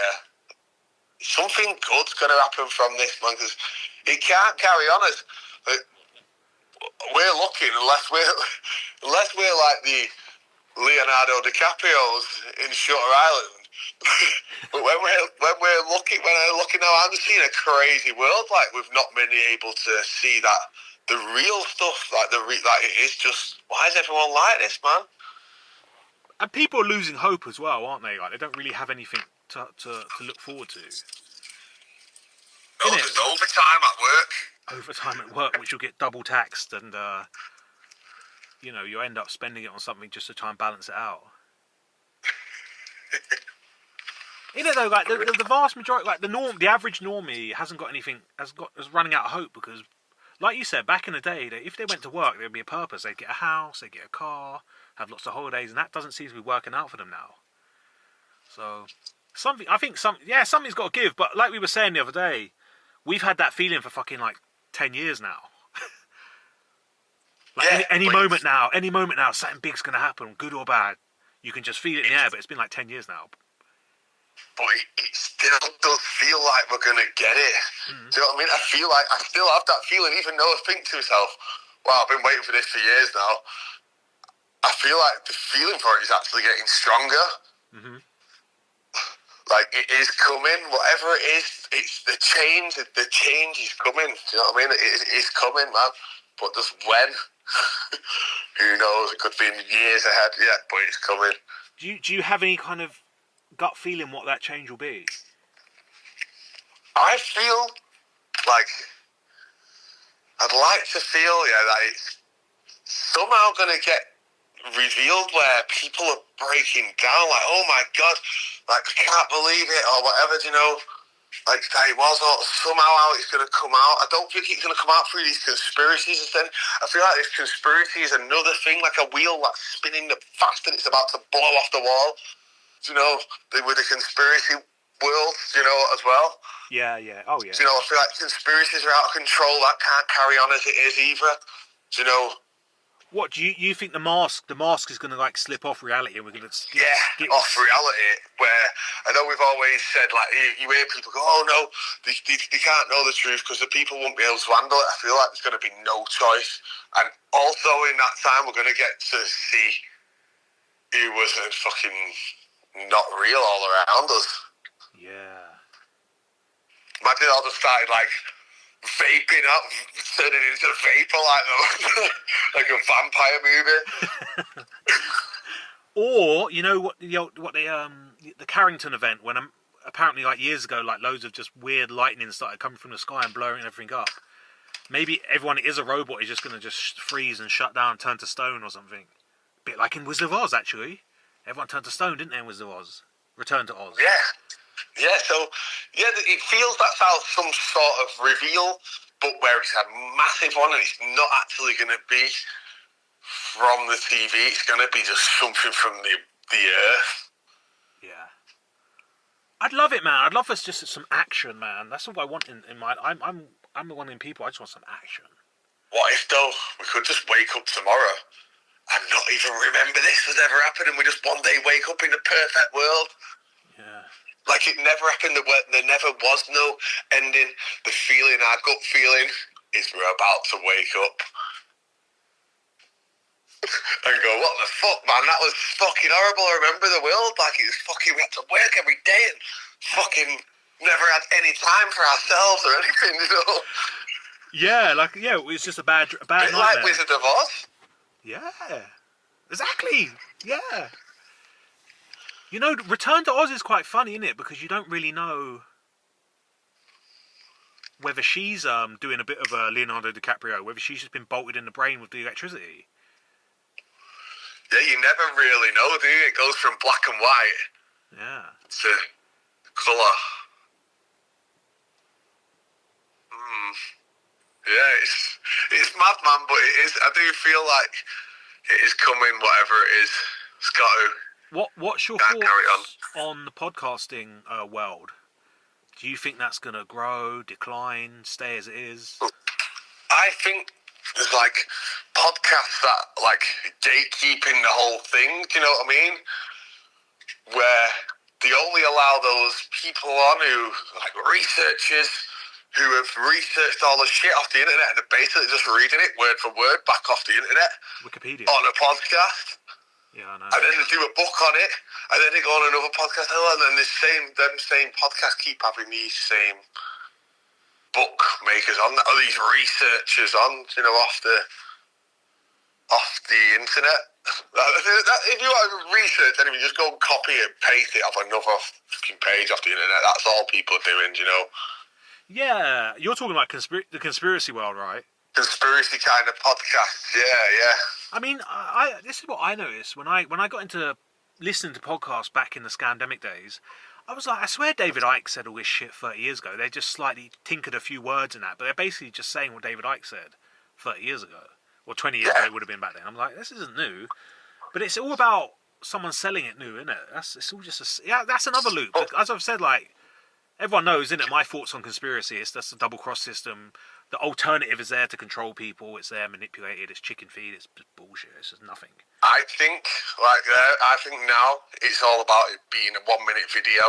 something good's going to happen from this, man, because it can't carry on as we're looking unless we're like the Leonardo DiCaprio's in Shutter Island. But when I'm looking now, I'm seeing a crazy world. Like we've not been able to see that the real stuff, like it is just. Why is everyone like this, man? And people are losing hope as well, aren't they? Like they don't really have anything to look forward to. No, there's overtime at work. Overtime at work, which you'll get double taxed, and you end up spending it on something just to try and balance it out. You know, though, like the vast majority, like the average normie hasn't got anything, is running out of hope because, like you said, back in the day, if they went to work, there'd be a purpose. They'd get a house, they'd get a car, have lots of holidays, and that doesn't seem to be working out for them now. So something's got to give. But like we were saying the other day, we've had that feeling for fucking like 10 years now. Like Yeah, any moment now, something big's gonna happen, good or bad. You can just feel it in the air, but it's been like 10 years now. but it still does feel like we're gonna get it. Mm. Do you know what I mean? I feel like I still have that feeling, even though I think to myself, "Wow, I've been waiting for this for years now." I feel like the feeling for it is actually getting stronger. Mm-hmm. Like it is coming, whatever it is. It's the change. The change is coming. Do you know what I mean? It is coming, man. But just when? Who knows? It could be years ahead. Yeah, but it's coming. Do you have any kind of gut feeling what that change will be? I feel like I'd like to feel, that it's somehow going to get revealed where people are breaking down, like, oh my god, like, I can't believe it, or whatever, like that it was, or somehow how it's going to come out. I don't think it's going to come out through these conspiracies. And then I feel like this conspiracy is another thing, like a wheel that's spinning fast and it's about to blow off the wall. With the conspiracy world, as well. Yeah, yeah. Oh, yeah. I feel like conspiracies are out of control. That can't carry on as it is either. What do you think the mask is going to like slip off reality, and we're going to off reality? Where I know we've always said, like, you hear people go, "Oh no, they can't know the truth because the people won't be able to handle it." I feel like there's going to be no choice, and also in that time we're going to get to see who was fucking not real all around us. Yeah. Imagine all just started like vaping up, turning into vapor like a vampire movie. Or what the Carrington event when apparently like years ago, like loads of just weird lightning started coming from the sky and blowing everything up. Maybe everyone is a robot is just going to just freeze and shut down, turn to stone or something. A bit like in Wizard of Oz, actually. Everyone turned to stone, didn't they, in Wizard of Oz? Return to Oz. Yeah, so, it feels that's how some sort of reveal, but where it's a massive one and it's not actually going to be from the TV, it's going to be just something from the earth. Yeah. I'd love it, man. I'd love us just some action, man. That's what I want in my... I'm one of them people, I just want some action. What if, though, we could just wake up tomorrow and not even remember this has ever happened and we just one day wake up in the perfect world? Yeah. Like it never happened, there never was no ending. The feeling, our gut feeling, is we're about to wake up. And go, what the fuck, man? That was fucking horrible. I remember the world like it was fucking, we had to work every day and fucking never had any time for ourselves or anything, Yeah, it was just a bad nightmare. Like Wizard of Oz. Yeah, exactly. Yeah. Return to Oz is quite funny, isn't it? Because you don't really know whether she's doing a bit of Leonardo DiCaprio, whether she's just been bolted in the brain with the electricity. Yeah, you never really know, do you? It goes from black and white to colour. Yeah, it's mad, man, but it is. I do feel like it is coming, whatever it is. It's got to. What's your thoughts on the podcasting world? Do you think that's going to grow, decline, stay as it is? I think there's like podcasts that like gatekeeping the whole thing. Do you know what I mean? Where they only allow those people on who like researchers who have researched all the shit off the internet and are basically just reading it word for word back off the internet. Wikipedia. On a podcast. Yeah, I know. And then they do a book on it, and then they go on another podcast, and then them same podcasts keep having these same book makers on, or these researchers on, off the internet. If you want to research anything, just go and copy and paste it off another fucking page off the internet. That's all people are doing, Yeah, you're talking about the conspiracy world, right? Conspiracy kind of podcasts, yeah. I mean, this is what I noticed when I got into listening to podcasts back in the Scandemic days. I was like, I swear David Icke said all this shit 30 years ago. They just slightly tinkered a few words in that, but they're basically just saying what David Icke said 30 years ago. Or 20 years ago it would have been back then. I'm like, this isn't new. But it's all about someone's selling it new, isn't it? It's all just yeah. That's another loop. But As I've said, like everyone knows, isn't it? My thoughts on conspiracy is that's a double cross system. The alternative is there to control people. It's there manipulated. It's chicken feed. It's just bullshit. It's just nothing. I think, I think now it's all about it being a 1 minute video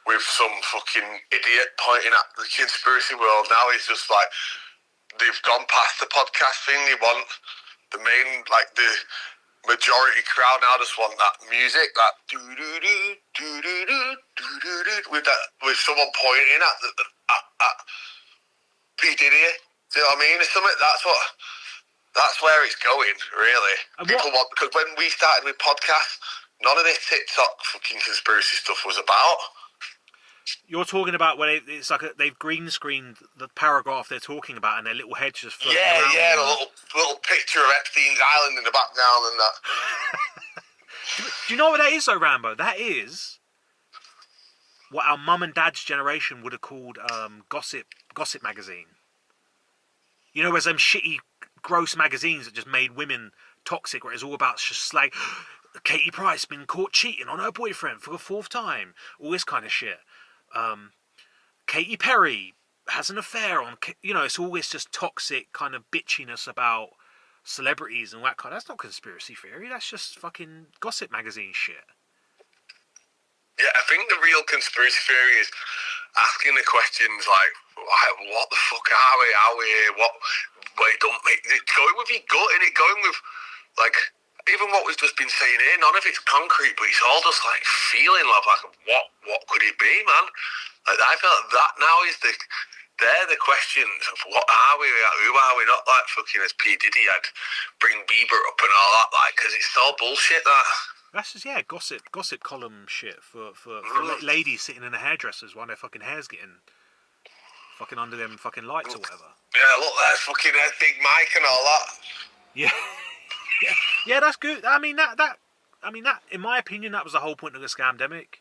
with some fucking idiot pointing at the conspiracy world. Now it's just like they've gone past the podcast thing. They want the main, like the majority crowd now just want that music, that do do do do do do do do with someone pointing at P Diddy. Do you know what I mean? It's something that's where it's going, really. People want, because when we started with podcasts, none of this TikTok fucking conspiracy stuff was about. You're talking about where it's like they've green screened the paragraph they're talking about, and their little heads just floating around. Yeah, a little picture of Epstein's Island in the background and that. Do you know what that is, though, Rambo? That is what our mum and dad's generation would have called gossip magazine. You know, there's them shitty, gross magazines that just made women toxic, where it's all about just like Katie Price been caught cheating on her boyfriend for the 4th time, all this kind of shit. Katy Perry has an affair on, you know, it's always just toxic kind of bitchiness about celebrities and that kind. That's not conspiracy theory. That's just fucking gossip magazine shit. Yeah, I think the real conspiracy theory is asking the questions like, what the fuck are we? Are we here? What? Wait, don't make it going with your gut in it. Going with like even what we've just been saying here. None of it's concrete, but it's all just like feeling like what could it be, man? Like I feel like that now is they're the questions of what are we? Who are we? Not like fucking as P Diddy had bring Bieber up and all that, like, because it's all bullshit. That's just gossip column shit for ladies sitting in the hairdressers while their fucking hair's getting fucking under them fucking lights or whatever. Yeah, look, there's fucking Big Mike and all that. Yeah, yeah, that's good. I mean that. In my opinion, that was the whole point of the scamdemic.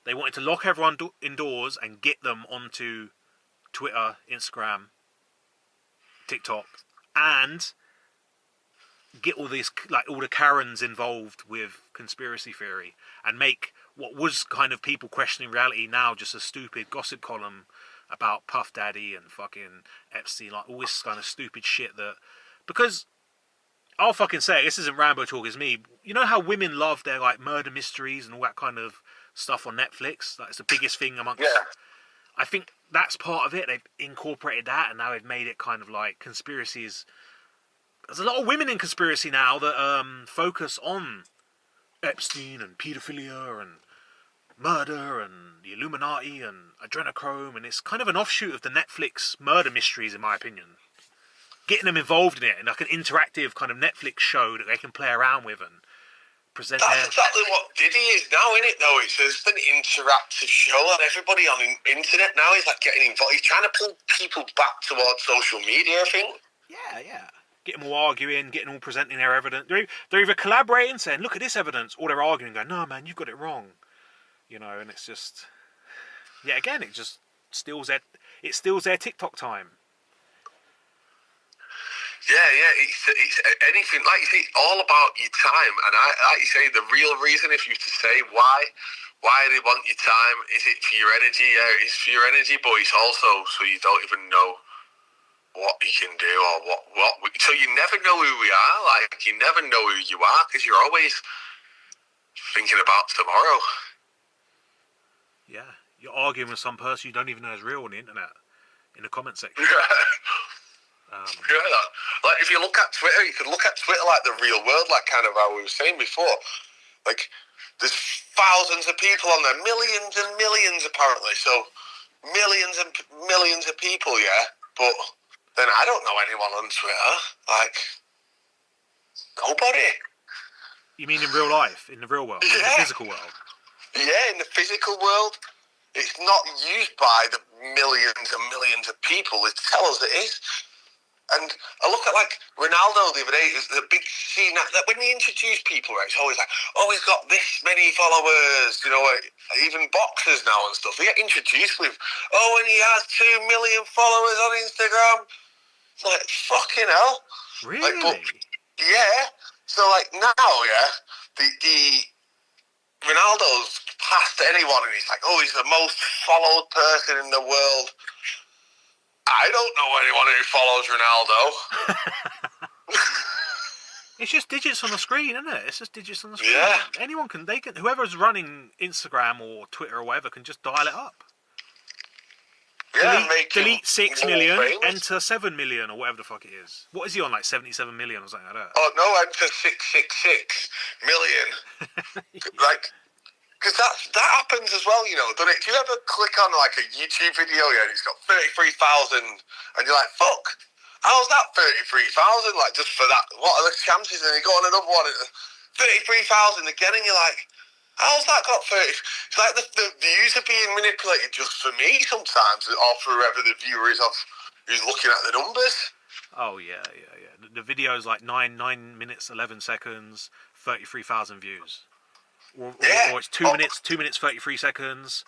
They wanted to lock everyone indoors and get them onto Twitter, Instagram, TikTok, and get all these, like, all the Karens involved with conspiracy theory, and make what was kind of people questioning reality now just a stupid gossip column about Puff Daddy and fucking Epstein, like all this kind of stupid shit. That, because I'll fucking say it, this isn't Rambo talk, it's me. You know how women love their like murder mysteries and all that kind of stuff on Netflix? Like, it's the biggest thing amongst. Yeah. I think that's part of it. They've incorporated that, and now they've made it kind of like conspiracies. There's a lot of women in conspiracy now that focus on Epstein and paedophilia and murder and the Illuminati and adrenochrome, and it's kind of an offshoot of the Netflix murder mysteries, in my opinion. Getting them involved in it, in like an interactive kind of Netflix show that they can play around with and present. That's exactly what Diddy is now, isn't it? Though it's just an interactive show, and everybody on the internet now is like getting involved. He's trying to pull people back towards social media, I think. Yeah. Getting them all arguing, getting them all presenting their evidence. They're either collaborating, saying, "Look at this evidence," or they're arguing, going, "No, man, you've got it wrong." You know, and it's just, yeah, again, it just steals their TikTok time. Yeah, it's anything, like you say, it's all about your time. And I, like you say, the real reason, if you to say why they want your time, is it for your energy? Yeah, it's for your energy, but it's also so you don't even know what you can do or what. So you never know who we are. Like, you never know who you are because you're always thinking about tomorrow. Yeah, you're arguing with some person you don't even know is real on the internet, in the comment section. Yeah, like if you look at Twitter, you can look at Twitter like the real world, like kind of how we were saying before. Like, there's thousands of people on there, millions and millions apparently. So millions and millions of people, yeah. But then I don't know anyone on Twitter. Like, nobody. You mean in real life, in the real world, in the physical world? Yeah, in the physical world. It's not used by the millions and millions of people that tell us it is. And I look at, like, Ronaldo the other day, is the big scene that when he introduce people, right, it's always like, oh, he's got this many followers, you know, even boxers now and stuff. They get introduced with, oh, and he has 2 million followers on Instagram. It's like, fucking hell. Really? Like, but, yeah. So, like, now, yeah, the Ronaldo's past anyone, and he's like, oh, he's the most followed person in the world. I don't know anyone who follows Ronaldo. It's just digits on the screen, isn't it? It's just digits on the screen. Yeah. Anyone can, whoever's running Instagram or Twitter or whatever can just dial it up. Yeah, delete 6 million, famous. enter 7 million or whatever the fuck it is. What is he on, like 77 million or something like that? Oh, no, enter 666 million. Like, because that happens as well, you know, doesn't it? Do you ever click on, like, a YouTube video, and it's got 33,000, and you're like, fuck, how's that 33,000? Like, just for that, what are the chances? And you go on another one, 33,000 again, and you're like, how's that got 30? It's like the views are being manipulated just for me sometimes, or for whoever the viewer is of who's looking at the numbers. Oh, yeah. The video's like 9 minutes, 11 seconds, 33,000 views. Or it's 2 minutes, 33 seconds,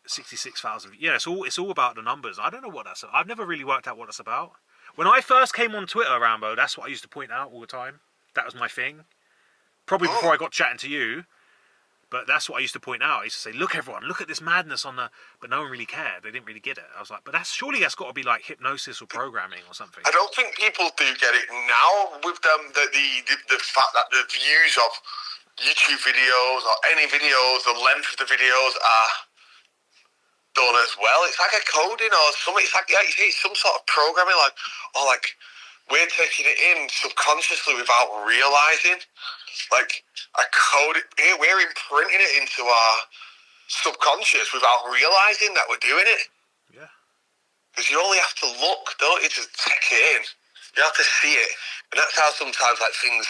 66,000. Yeah, it's all about the numbers. I don't know what that's about. I've never really worked out what that's about. When I first came on Twitter, Rambo, that's what I used to point out all the time. That was my thing. Probably before I got chatting to you, but that's what I used to point out. I used to say, look everyone, look at this madness on the... But no one really cared. They didn't really get it. I was like, but surely that's got to be like hypnosis or programming or something. I don't think people do get it now with them, the fact that the views of YouTube videos or any videos, the length of the videos are done as well. It's like a coding or something. It's like it's some sort of programming, like we're taking it in subconsciously without realizing. Like a code, we're imprinting it into our subconscious without realizing that we're doing it. Yeah. Because you only have to look, don't you, to take it in. You have to see it, and that's how sometimes like things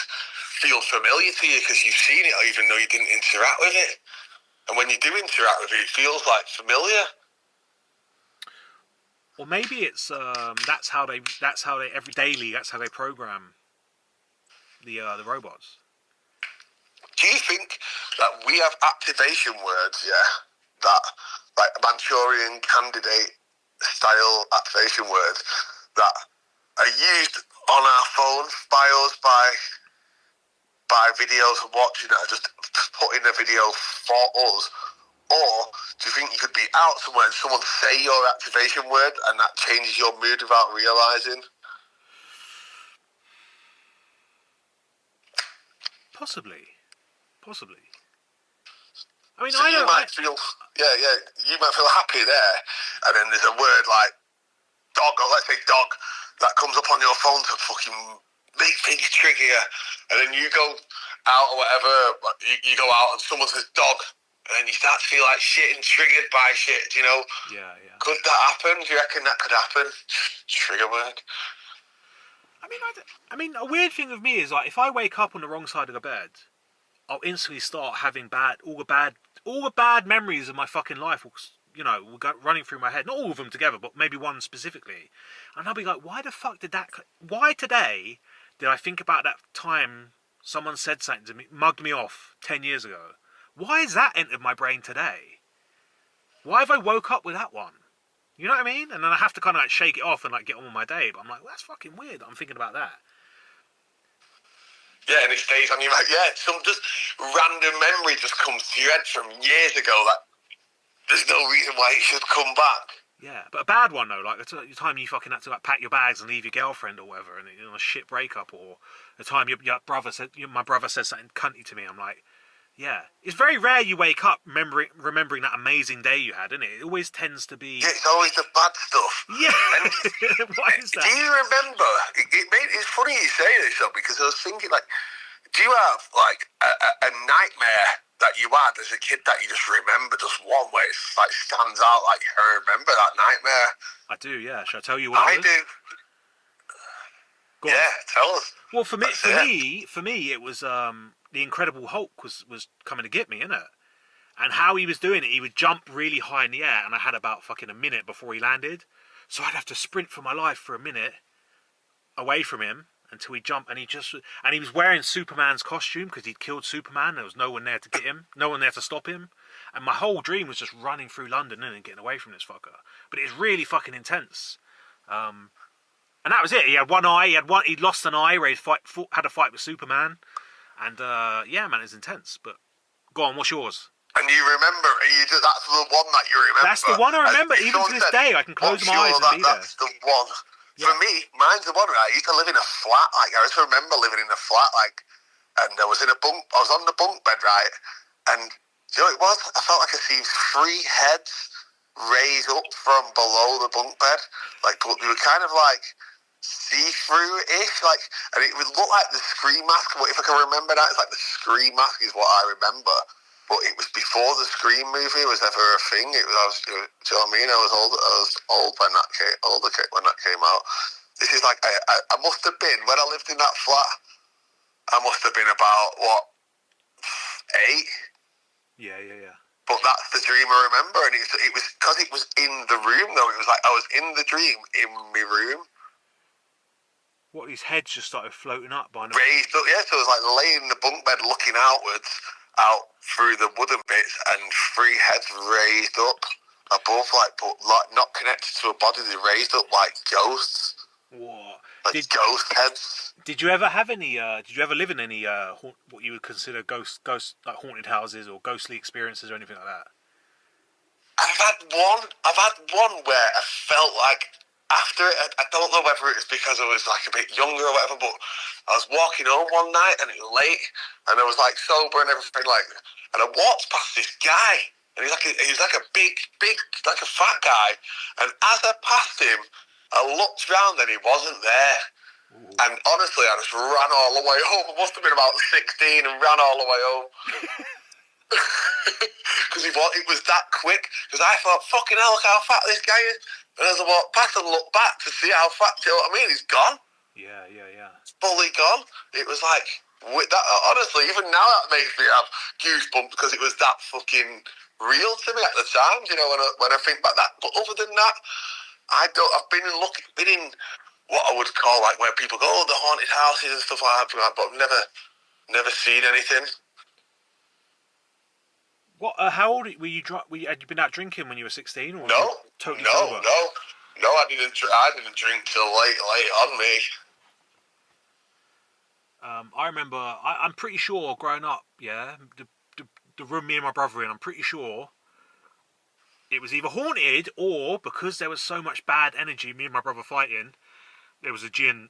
feel familiar to you because you've seen it, even though you didn't interact with it. And when you do interact with it, it feels like familiar. Or maybe it's that's how they program the robots. Do you think that we have activation words, that like Manchurian candidate style activation words that are used on our phones by us by videos we're watching that are just put in a video for us? Or do you think you could be out somewhere and someone say your activation word and that changes your mood without realising? Possibly. I mean, so you might feel happy there, and then there's a word like dog, or let's say dog, that comes up on your phone to fucking make things trickier, and then you go out or whatever, you go out and someone says dog, and then you start to feel like shit and triggered by shit, you know? Yeah. Could that happen? Do you reckon that could happen? Trigger word. I mean, a weird thing with me is like if I wake up on the wrong side of the bed, I'll instantly start having all the bad memories of my fucking life. Will go running through my head. Not all of them together, but maybe one specifically. And I'll be like, why today did I think about that time someone said something to me, mugged me off 10 years ago? Why has that entered my brain today? Why have I woke up with that one? You know what I mean? And then I have to kind of like shake it off and like get on with my day. But I'm like, well, that's fucking weird. I'm thinking about that. Yeah, and it stays on your mind. Yeah, some just random memory just comes to your head from years ago that there's no reason why it should come back. Yeah, but a bad one though, like the time you fucking had to like pack your bags and leave your girlfriend or whatever, and a shit breakup, or the time your brother said, my brother said something cunty to me. I'm like, yeah, it's very rare you wake up remembering that amazing day you had, isn't it? It always tends to be. Yeah, it's always the bad stuff. Yeah. Why is that? Do you remember? It's funny you say this though, because I was thinking like, do you have like a nightmare that you had as a kid that you just remember, just one where it like stands out, like I remember that nightmare? I do, yeah. Should I tell you what it was? I do. Go on. Yeah, tell us. Well, for me, it was the Incredible Hulk was coming to get me, innit? And how he was doing it, he would jump really high in the air, and I had about fucking a minute before he landed, so I'd have to sprint for my life for a minute away from him until he jumped, and he was wearing Superman's costume because he'd killed Superman. There was no one there to get him, no one there to stop him, and my whole dream was just running through London and getting away from this fucker. But it's really fucking intense. And that was it. He had one eye. He'd lost an eye where he'd had a fight with Superman. And yeah, man, it's intense. But go on, what's yours? And you remember, that's the one that you remember. That's the one I remember. And if Even to someone this said, day, I can close "What's my eyes and be there." That's the one. For Yeah. me, mine's the one. Right? I used to live in a flat. Like I just remember living in a flat. Like, and I was in a bunk. I was on the bunk bed, right? And you know what it was? I felt like I seen three heads raise up from below the bunk bed. Like, but they were kind of like see-through-ish. Like, and it would look like the Scream mask. But if I can remember that, it's like the Scream mask is what I remember. But it was before the Scream movie was ever a thing. Do you know what I mean? I was old when that came out. This is like I must have been when I lived in that flat. I must have been about what 8. Yeah. But that's the dream I remember, and it was because it was in the room though. It was like I was in the dream in my room. What, these heads just started floating up by Raised up, yeah. So I was like laying in the bunk bed, looking outwards, out through the wooden bits, and 3 heads raised up above, but like not connected to a body. They raised up like ghosts. What? Like ghost heads. Did you ever have any? Did you ever live in any what you would consider ghost like haunted houses or ghostly experiences or anything like that? I've had one where I felt like after it, I don't know whether it was because I was like a bit younger or whatever, but I was walking home one night and it was late and I was like sober and everything, like, and I walked past this guy and he was like a big, like a fat guy, and as I passed him, I looked round and he wasn't there. Ooh. And honestly, I just ran all the way home. I must have been about 16 and ran all the way home. Because it was that quick. Because I thought, fucking hell, look how fat this guy is. And as I walked past and looked back to see how fat, you know what I mean? He's gone. Yeah. It's fully gone. It was like, that, honestly, even now that makes me have goosebumps because it was that fucking real to me at the time, you know, when I think about that. But other than that, I've been in what I would call like where people go, oh, the haunted houses and stuff like that, but I've never seen anything. What? How old were you? Had you been out drinking when you were 16? Or No, totally sober? No. I didn't drink till late on me. I remember. I'm pretty sure growing up, yeah, the room me and my brother in, I'm pretty sure it was either haunted or because there was so much bad energy, me and my brother fighting, there was a jinn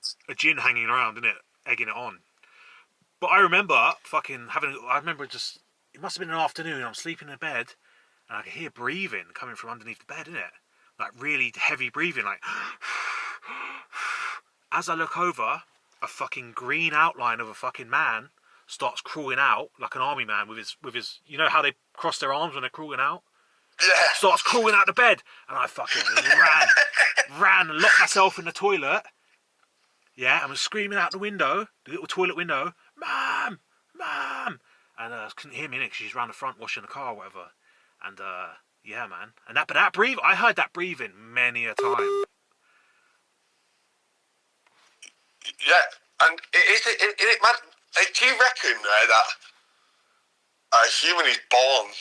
hanging around, innit, egging it on. But I remember just, it must have been an afternoon, I'm sleeping in bed, and I could hear breathing coming from underneath the bed, innit? Like really heavy breathing, like as I look over, a fucking green outline of a fucking man starts crawling out like an army man with his you know how they cross their arms when they're crawling out? Yeah. Starts crawling out the bed, and I fucking ran and locked myself in the toilet. Yeah, and was screaming out the window, the little toilet window, "Mom! Mom!" And couldn't hear me because she's round the front washing the car or whatever. And yeah, man. And that breathe, I heard that breathing many a time. Yeah, and it man. Do you reckon that a human is born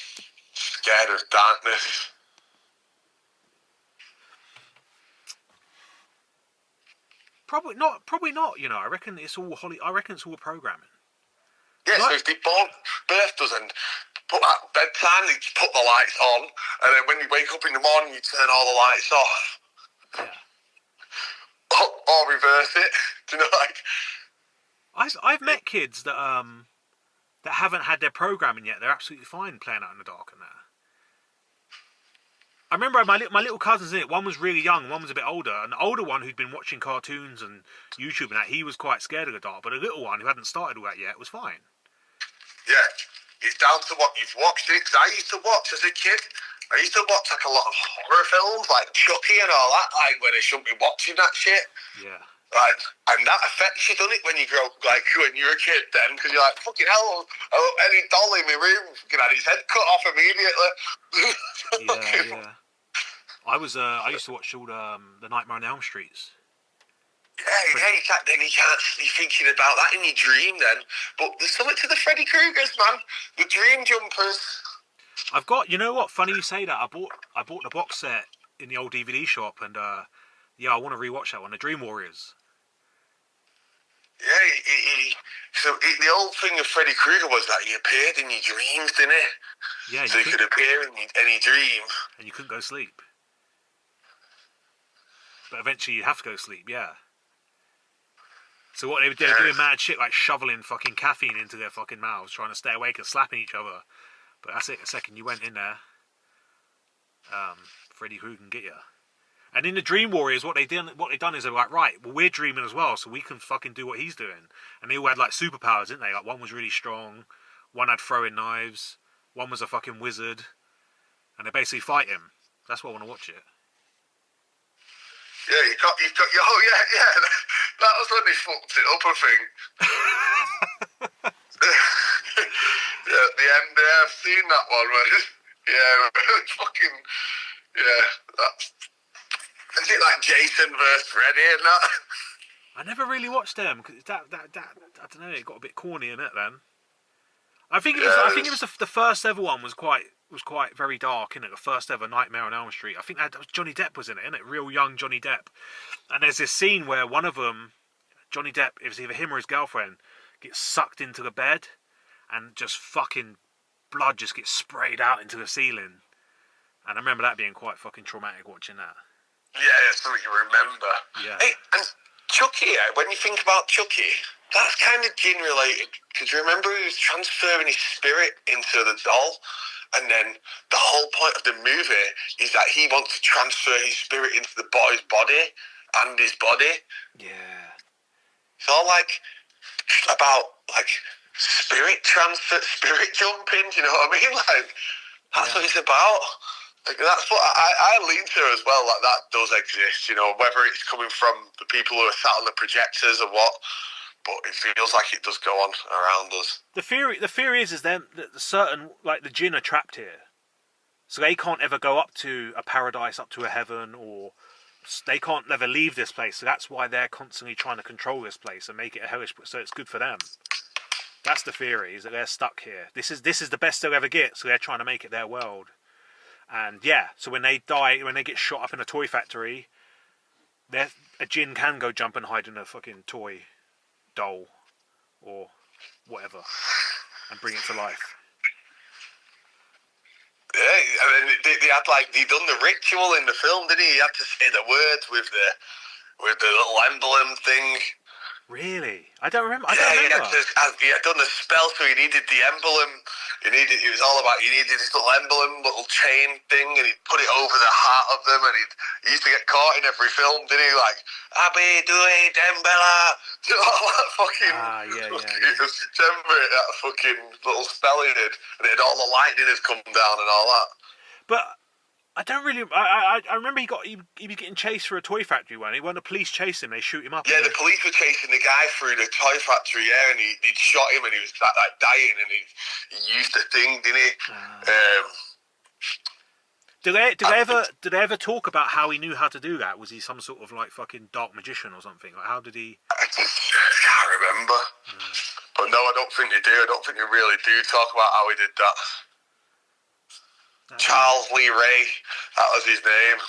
scared of darkness? Probably not. You know, I reckon it's all programming. Yeah, so if they born, birth doesn't put at bedtime, they put the lights on, and then when you wake up in the morning, you turn all the lights off. Yeah. Or reverse it. Do you know, like? I've met kids that haven't had their programming yet. They're absolutely fine playing out in the dark and that. I remember my little cousins in it. One was really young, one was a bit older. And the older one who'd been watching cartoons and YouTube and that, he was quite scared of the dark. But the little one who hadn't started all that yet was fine. Yeah, it's down to what you've watched. Because I used to watch as a kid. I used to watch like a lot of horror films, like Chucky and all that, like where they shouldn't be watching that shit. Yeah. Like, and that affects you, doesn't it, when you grow, like when you're a kid then, because you're like, fucking hell, any doll in my room fucking had his head cut off immediately. Yeah. I used to watch all the Nightmare on Elm Streets. Yeah, you can't, you're thinking about that in your dream then. But there's something to the Freddy Kruegers, man. The Dream Jumpers. I've got, you know what, funny you say that, I bought the box set in the old DVD shop, and yeah, I want to rewatch that one, the Dream Warriors. Yeah, the old thing of Freddy Krueger was that he appeared in your dreams, didn't he? Yeah, So he could appear in any dream. and you couldn't go sleep. But eventually you'd have to go sleep, yeah. So what they were doing mad shit like shoveling fucking caffeine into their fucking mouths, trying to stay awake and slapping each other. But that's it, the second you went in there, Freddy Krueger can get you. And in the Dream Warriors, what they done is they're like, right, well we're dreaming as well, so we can fucking do what he's doing. And they all had like superpowers, didn't they? Like one was really strong, one had throwing knives, one was a fucking wizard, and they basically fight him. That's why I want to watch it. Yeah, you got. Oh yeah. That was when they fucked it up, I think. Yeah, at the end there, I've seen that one. Fucking. Yeah, that's. Is it like Jason versus Freddy and that? I never really watched them because that I don't know. It got a bit corny in it then. I think it was the first ever one was quite very dark, innit? The first ever Nightmare on Elm Street. I think that was Johnny Depp was in it, innit? Real young Johnny Depp. And there's this scene where one of them, Johnny Depp, it was either him or his girlfriend, gets sucked into the bed, and just fucking blood just gets sprayed out into the ceiling. And I remember that being quite fucking traumatic watching that. Yeah, that's something you remember. Yeah. Hey, and Chucky, when you think about Chucky, that's kind of jinn related. Because remember, he was transferring his spirit into the doll, and then the whole point of the movie is that he wants to transfer his spirit into the boy's body and his body. Yeah. It's all like about like spirit transfer, spirit jumping. Do you know what I mean? Like that's what it's about. Like, that's what I lean to as well. Like that does exist. You know, whether it's coming from the people who are sat on the projectors or what. But it feels like it does go on around us. The theory is then that certain, like the jinn are trapped here, so they can't ever go up to a paradise, up to a heaven, or they can't ever leave this place. So that's why they're constantly trying to control this place and make it a hellish, so it's good for them. That's the theory, is that they're stuck here. This is the best they'll ever get, so they're trying to make it their world. And yeah, so when they die, when they get shot up in a toy factory, a jinn can go jump and hide in a fucking toy doll or whatever and bring it to life. Yeah, and then they had he done the ritual in the film, didn't he? He had to say the words with the little emblem thing. Really? I don't remember. He had done the spell, so he needed the emblem. It was all about, he needed this little emblem, little chain thing, and he'd put it over the heart of them, and he used to get caught in every film, didn't he? Like, Abby, do it, Dembella. Do you know all that fucking... Yeah. Remember it, that fucking little spell he did, and it had all the lightning has come down and all that. But I don't really. I remember he was getting chased through a toy factory when the police chased him. They shoot him up. Yeah, the police were chasing the guy through the toy factory. Yeah, and he'd shot him, and he was like dying, and he used the thing, didn't he? Did they ever talk about how he knew how to do that? Was he some sort of like fucking dark magician or something? Like, how did he? I can't remember. But no, I don't think they do. I don't think they really do talk about how he did that. Charles Lee Ray, that was his name.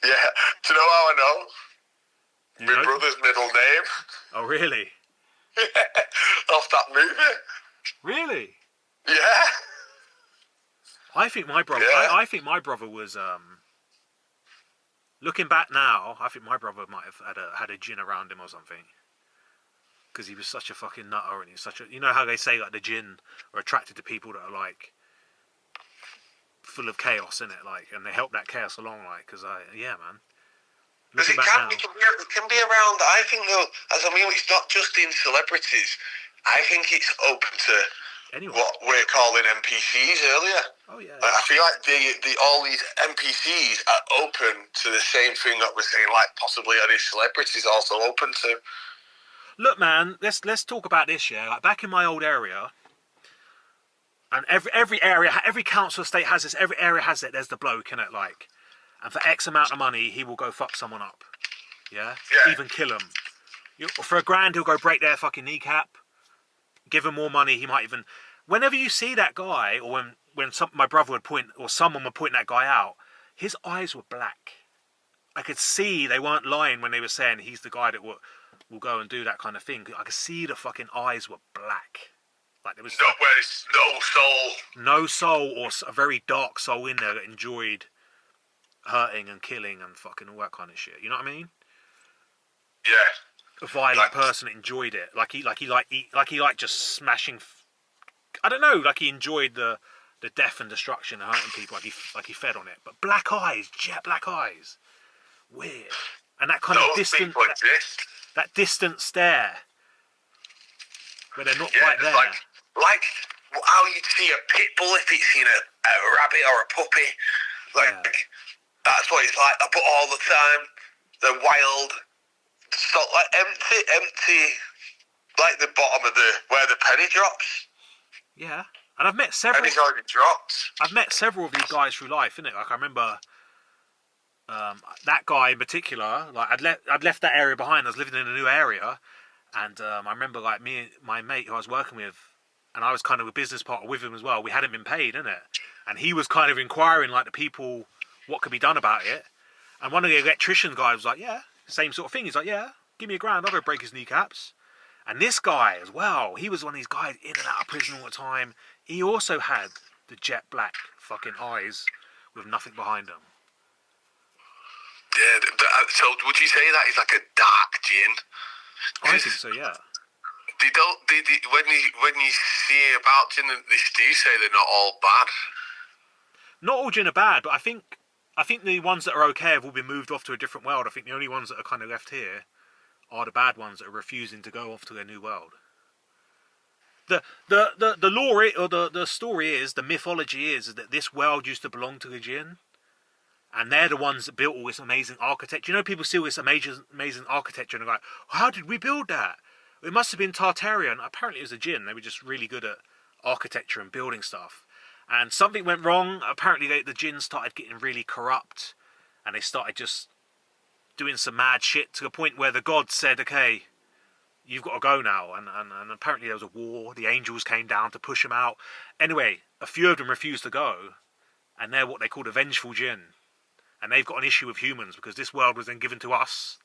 Yeah, do you know how I know? My brother's middle name. Oh, really? Off that movie. Really? Yeah. I think my brother. Yeah. I think my brother was. Looking back now, I think my brother might have had a jinn around him or something. Because he was such a fucking nutter, and he's such a. You know how they say like the jinn are attracted to people that are like full of chaos in it, like, and they help that chaos along, like, because yeah, man. Because it can be around. I think though, it's not just in celebrities. I think it's open to what we're calling NPCs earlier. Oh yeah. I feel like all these NPCs are open to the same thing that we're saying, like possibly are these celebrities also open to. Look, man, let's talk about this. Yeah, like back in my old area. And every area, every council estate has this. Every area has it. There's the bloke in it, like, and for X amount of money, he will go fuck someone up. Yeah. Even kill them. For $1,000, he'll go break their fucking kneecap. Give him more money. He might even. Whenever you see that guy, or when my brother would point, or someone would point that guy out, his eyes were black. I could see they weren't lying when they were saying he's the guy that will go and do that kind of thing. I could see the fucking eyes were black. Like there was No, where it's no soul. no soul or a very dark soul in there that enjoyed hurting and killing and fucking all that kind of shit. You know what I mean? Yeah. A violent person that enjoyed it. Like he liked just smashing. I don't know. Like he enjoyed the death and destruction and hurting people. Like he fed on it. But black eyes, jet black eyes, weird. And that kind of distant, that distant stare where they're not quite there. Like how you'd see a pit bull if it's seen a rabbit or a puppy. That's what it's like. But all the time, they're wild. So like empty, like the bottom of where the penny drops. Yeah, and I've met several. Penny's already dropped. I've met several of these guys through life, innit? Like I remember that guy in particular. Like I'd left that area behind. I was living in a new area, and I remember like me and my mate who I was working with, and I was kind of a business partner with him as well. We hadn't been paid, innit? And he was kind of inquiring like the people what could be done about it. And one of the electrician guys was like, yeah, same sort of thing. He's like, yeah, give me £1,000, I'll go break his kneecaps. And this guy as well, he was one of these guys in and out of prison all the time. He also had the jet black fucking eyes with nothing behind them. Yeah, so would you say that is like a dark gin? I think so, yeah. When you see about gin, do you say they're not all bad? Not all gin are bad, but I think the ones that are okay have all been moved off to a different world. I think the only ones that are kind of left here are the bad ones that are refusing to go off to their new world. The lore or the story is, the mythology is that this world used to belong to the jinn, and they're the ones that built all this amazing architecture. You know, people see all this amazing architecture and they're like, how did we build that? It must have been Tartarian. Apparently it was a jinn. They were just really good at architecture and building stuff. And something went wrong. Apparently the jinn started getting really corrupt, and they started just doing some mad shit to the point where the gods said, okay, you've got to go now. And apparently there was a war. The angels came down to push them out. Anyway, a few of them refused to go, and they're what they call the vengeful jinn. And they've got an issue with humans because this world was then given to us,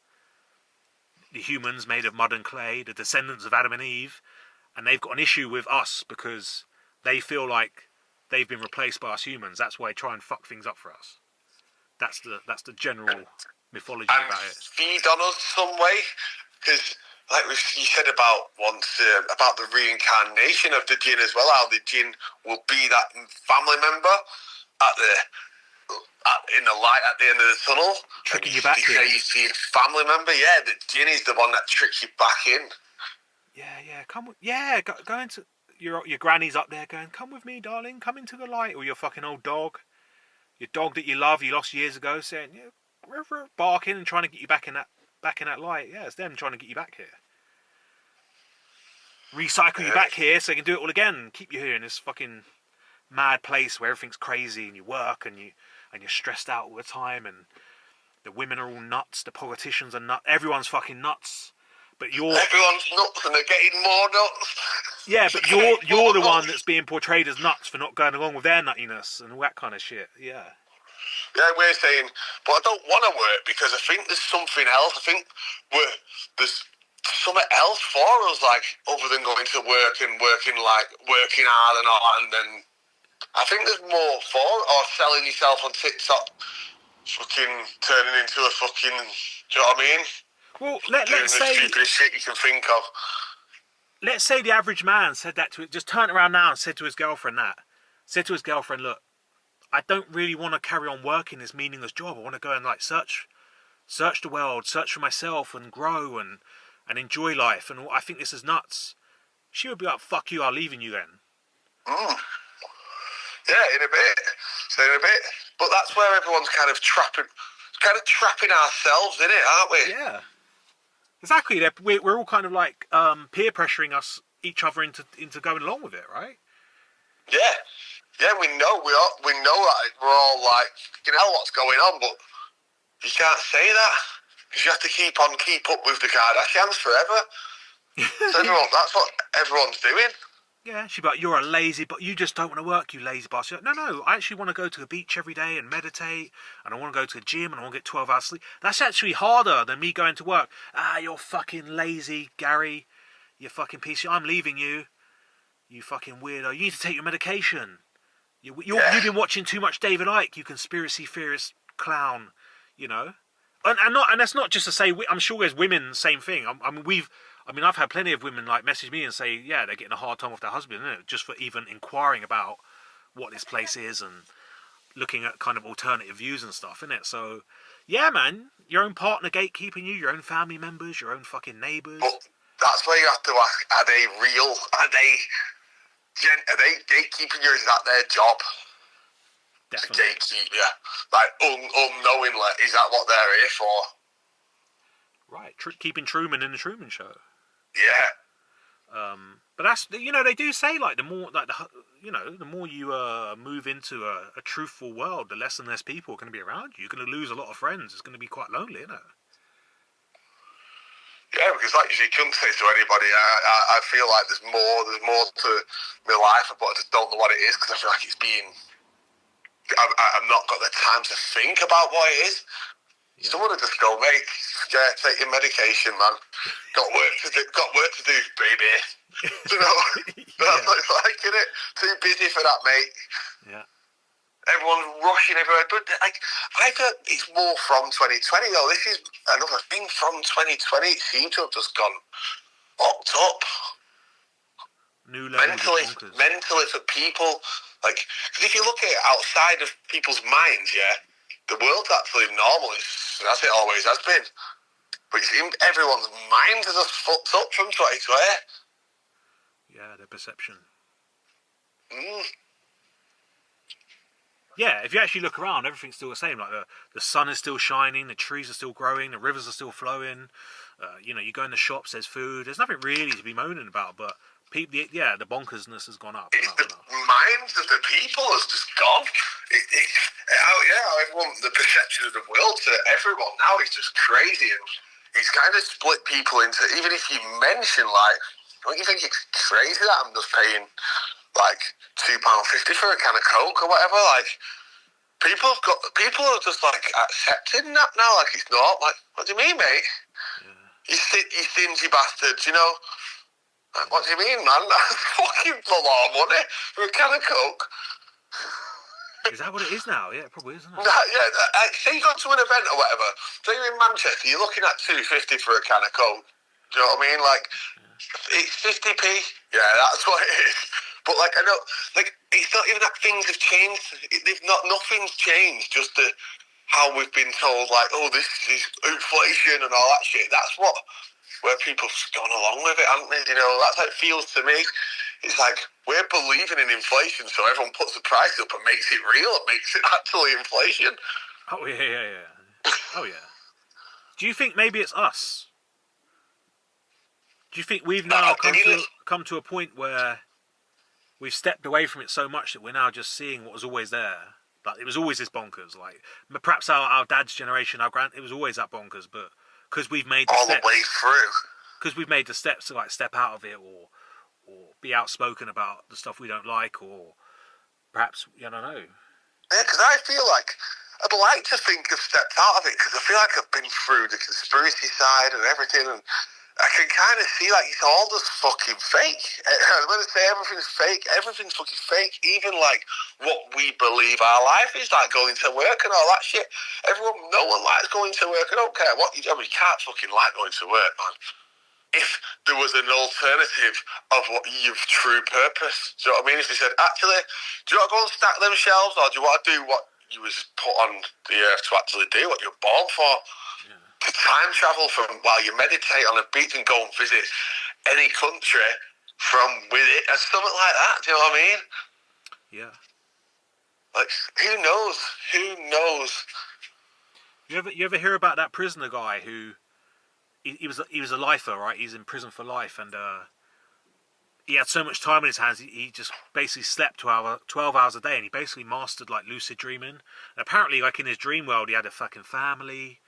the humans made of mud and clay, the descendants of Adam and Eve, and they've got an issue with us because they feel like they've been replaced by us humans. That's why they try and fuck things up for us. That's the general mythology about it. Feed on us some way, because like you said about once about the reincarnation of the jinn as well, how the jinn will be that family member in the light at the end of the tunnel, tricking you back in. You see a family member, yeah, the jinn is the one that tricks you back in. Yeah, come with, yeah, go into your granny's up there going, come with me, darling, come into the light, or your fucking old dog, your dog that you love, you lost years ago, saying, yeah, barking and trying to get you back in that light. Yeah, it's them trying to get you back here, recycle you back here so they can do it all again, keep you here in this fucking mad place where everything's crazy and you work and you're stressed out all the time, and the women are all nuts, the politicians are nuts, everyone's fucking nuts. But everyone's nuts and they're getting more nuts. Yeah, but you're the one that's being portrayed as nuts for not going along with their nuttiness and all that kind of shit. Yeah. Yeah, we're saying, but I don't want to work because I think there's something else. I think there's something else for us, like other than going to work and working hard and all. And then I think there's more for or selling yourself on TikTok, fucking turning into a fucking. Do you know what I mean? Well, let's say the stupidest shit you can think of. Let's say the average man said that to it, just turned around now and said to his girlfriend, look, I don't really want to carry on working this meaningless job. I want to go and like search the world, search for myself and grow and enjoy life. And I think this is nuts. She would be like, fuck you, I'm leaving you then. Yeah, in a bit. But that's where everyone's kind of trapping ourselves in it, aren't we? Yeah. Exactly. We're all kind of like peer pressuring each other into going along with it, right? Yeah, we know that we're all like, what's going on, but you can't say that because you have to keep up with the Kardashians forever. So that's what everyone's doing. Yeah, she'd be like, "You're a lazy, but you just don't want to work, you lazy bastard." No, I actually want to go to the beach every day and meditate, and I want to go to the gym, and I want to get 12 hours sleep. That's actually harder than me going to work. Ah, you're fucking lazy, Gary. You fucking piece. I'm leaving you. You fucking weirdo. You need to take your medication. You've been watching too much David Icke. You conspiracy theorist clown. You know. And that's not just to say. I'm sure there's women, same thing. I've had plenty of women like message me and say, yeah, they're getting a hard time off their husband, isn't it? Just for even inquiring about what this place is and looking at kind of alternative views and stuff, isn't it? So, yeah, man, your own partner gatekeeping you, your own family members, your own fucking neighbours. But that's where you have to ask: are they real? Are they gatekeeping you? Is that their job? Definitely. To gatekeep you, like unknowingly, is that what they're here for? Right, keeping Truman in the Truman Show. Yeah. But that's, they do say like the more like the more you move into a truthful world, the less and less people are going to be around you. You're going to lose a lot of friends. It's going to be quite lonely, isn't it? Yeah, because like you couldn't say to anybody, I feel like there's more to my life, but I just don't know what it is because I feel like it's being. I've not got the time to think about what it is. Yeah. Someone would just go, mate, yeah, take your medication, man. Got work to do, baby. You know, that's what it's like, isn't it? Too busy for that, mate. Yeah. Everyone's rushing everywhere, but like I feel it's more from 2020 though. This is another thing from 2020. It seems to have just gone locked up. New levels mentally for people. Like, cause if you look at it outside of people's minds, yeah, the world's actually normal. As it always has been. But it seems everyone's minds are just fucked up from 2020. Yeah, their perception. Mm. Yeah, if you actually look around, everything's still the same. Like the sun is still shining, the trees are still growing, the rivers are still flowing. You go in the shops, there's food. There's nothing really to be moaning about, but the bonkersness has gone up. It's the minds of the people has just gone. The perception of the world to everyone now is just crazy, and it's kind of split people into. Even if you mention like, don't you think it's crazy that I'm just paying like £2.50 for a can of Coke or whatever? Like, people are just like accepting that now. Like, it's not like, what do you mean, mate? Yeah. You stingy bastards, you know. Like, what do you mean, man? That's fucking a lot of money for a can of Coke. Is that what it is now? Yeah, it probably is, isn't it? Say you go to an event or whatever. Say you're in Manchester, you're looking at £2.50 for a can of Coke. Do you know what I mean? Like, it's 50p. Yeah, that's what it is. But like, I know, like, it's not even that things have changed. Nothing's changed. Just how we've been told, like, oh, this is inflation and all that shit. That's where people have gone along with it, haven't they? You know, that's how it feels to me. It's like we're believing in inflation, so everyone puts the price up and makes it real. It makes it actually inflation. Oh yeah. Oh yeah. Do you think maybe it's us? Do you think we've now come to a point where we've stepped away from it so much that we're now just seeing what was always there? Like, it was always this bonkers. Like, perhaps our dad's generation, it was always that bonkers, but because we've made the steps, all the way through, because we've made the steps to like step out of it or be outspoken about the stuff we don't like, or perhaps, I don't know. Yeah, because I feel like I'd like to think I've stepped out of it because I feel like I've been through the conspiracy side and everything, and I can kind of see like it's all just fucking fake. When I say everything's fake, everything's fucking fake. Even like what we believe our life is, like going to work and all that shit. No one likes going to work. I don't care what you do. You can't fucking like going to work, man. If there was an alternative of what your true purpose. Do you know what I mean? If they said, actually, do you want to go and stack them shelves, or do you want to do what you was put on the earth to actually do, what you're born for? Yeah. To time travel from while you meditate on a beach and go and visit any country from with it, and something like that. Do you know what I mean? Yeah. Like, who knows? Who knows? You ever hear about that prisoner guy who... He was a lifer, right? He's in prison for life, and he had so much time in his hands. He just basically slept 12 hours a day, and he basically mastered like lucid dreaming. And apparently, like in his dream world, he had a fucking family,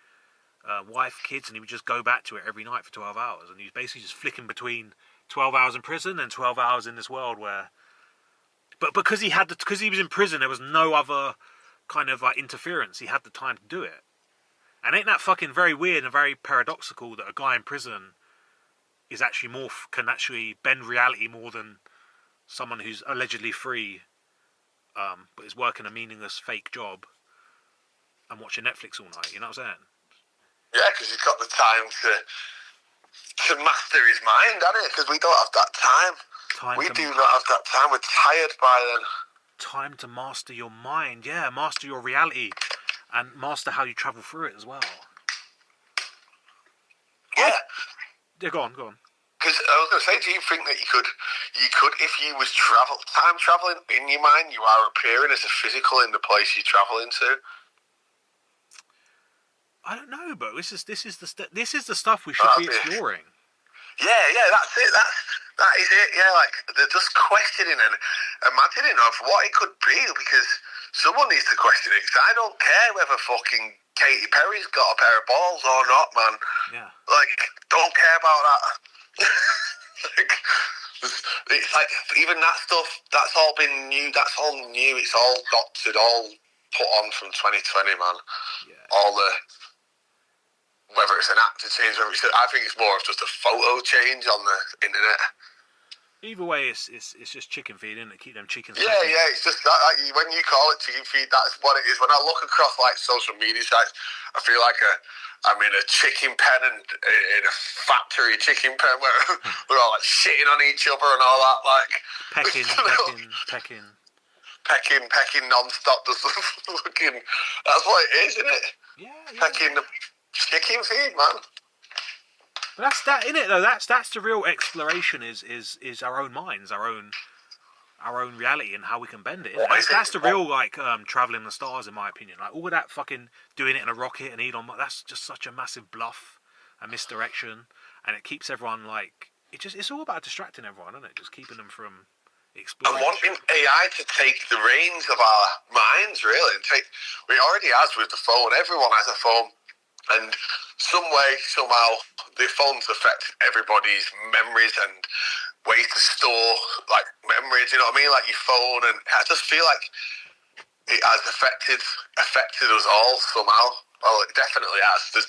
wife, kids, and he would just go back to it every night for 12 hours. And he was basically just flicking between 12 hours in prison and 12 hours in this world where... But because he was in prison, there was no other kind of like interference. He had the time to do it. And ain't that fucking very weird and very paradoxical that a guy in prison is actually can actually bend reality more than someone who's allegedly free, but is working a meaningless fake job and watching Netflix all night. You know what I'm saying? Yeah, because he's got the time to master his mind, hasn't he? Because we don't have that time. We do not have that time. We're tired by then. Time to master your mind, yeah, master your reality, and master how you travel through it as well. Yeah. Yeah, go on. Because I was going to say, do you think that you could, if you was time traveling in your mind, you are appearing as a physical in the place you're traveling to? I don't know, but this is the stuff we should be exploring. Yeah, that's it. That is it. Yeah, like they're just questioning and imagining of what it could be, because someone needs to question it. Because I don't care whether fucking Katy Perry's got a pair of balls or not, man. Yeah. Like, don't care about that. Like, it's like even that stuff. That's all been new. That's all new. It's all doctored, all put on from 2020, man. Yeah. All the. Whether it's an actor change, I think it's more of just a photo change on the internet. Either way, it's just chicken feed, isn't it? Keep them chickens. Yeah, it's just that, when you call it chicken feed, that's what it is. When I look across like social media sites, I feel like I'm in a chicken pen and in a factory chicken pen where we're all like shitting on each other and all that, like pecking non-stop. Just looking. That's what it is, isn't it? Yeah. Pecking the chicken feed, man. But that's that, isn't it? Though that's the real exploration is our own minds, our own reality, and how we can bend it. That's the real like traveling the stars, in my opinion. Like all of that fucking doing it in a rocket and Elon, that's just such a massive bluff and misdirection, and it keeps everyone like it's all about distracting everyone, isn't it? Just keeping them from exploring. And wanting AI to take the reins of our minds, really, and we already has with the phone. Everyone has a phone. And some way, somehow, the phones affect everybody's memories and ways to store, like, memories, you know what I mean? Like your phone, and I just feel like it has affected us all somehow. Well, it definitely has. They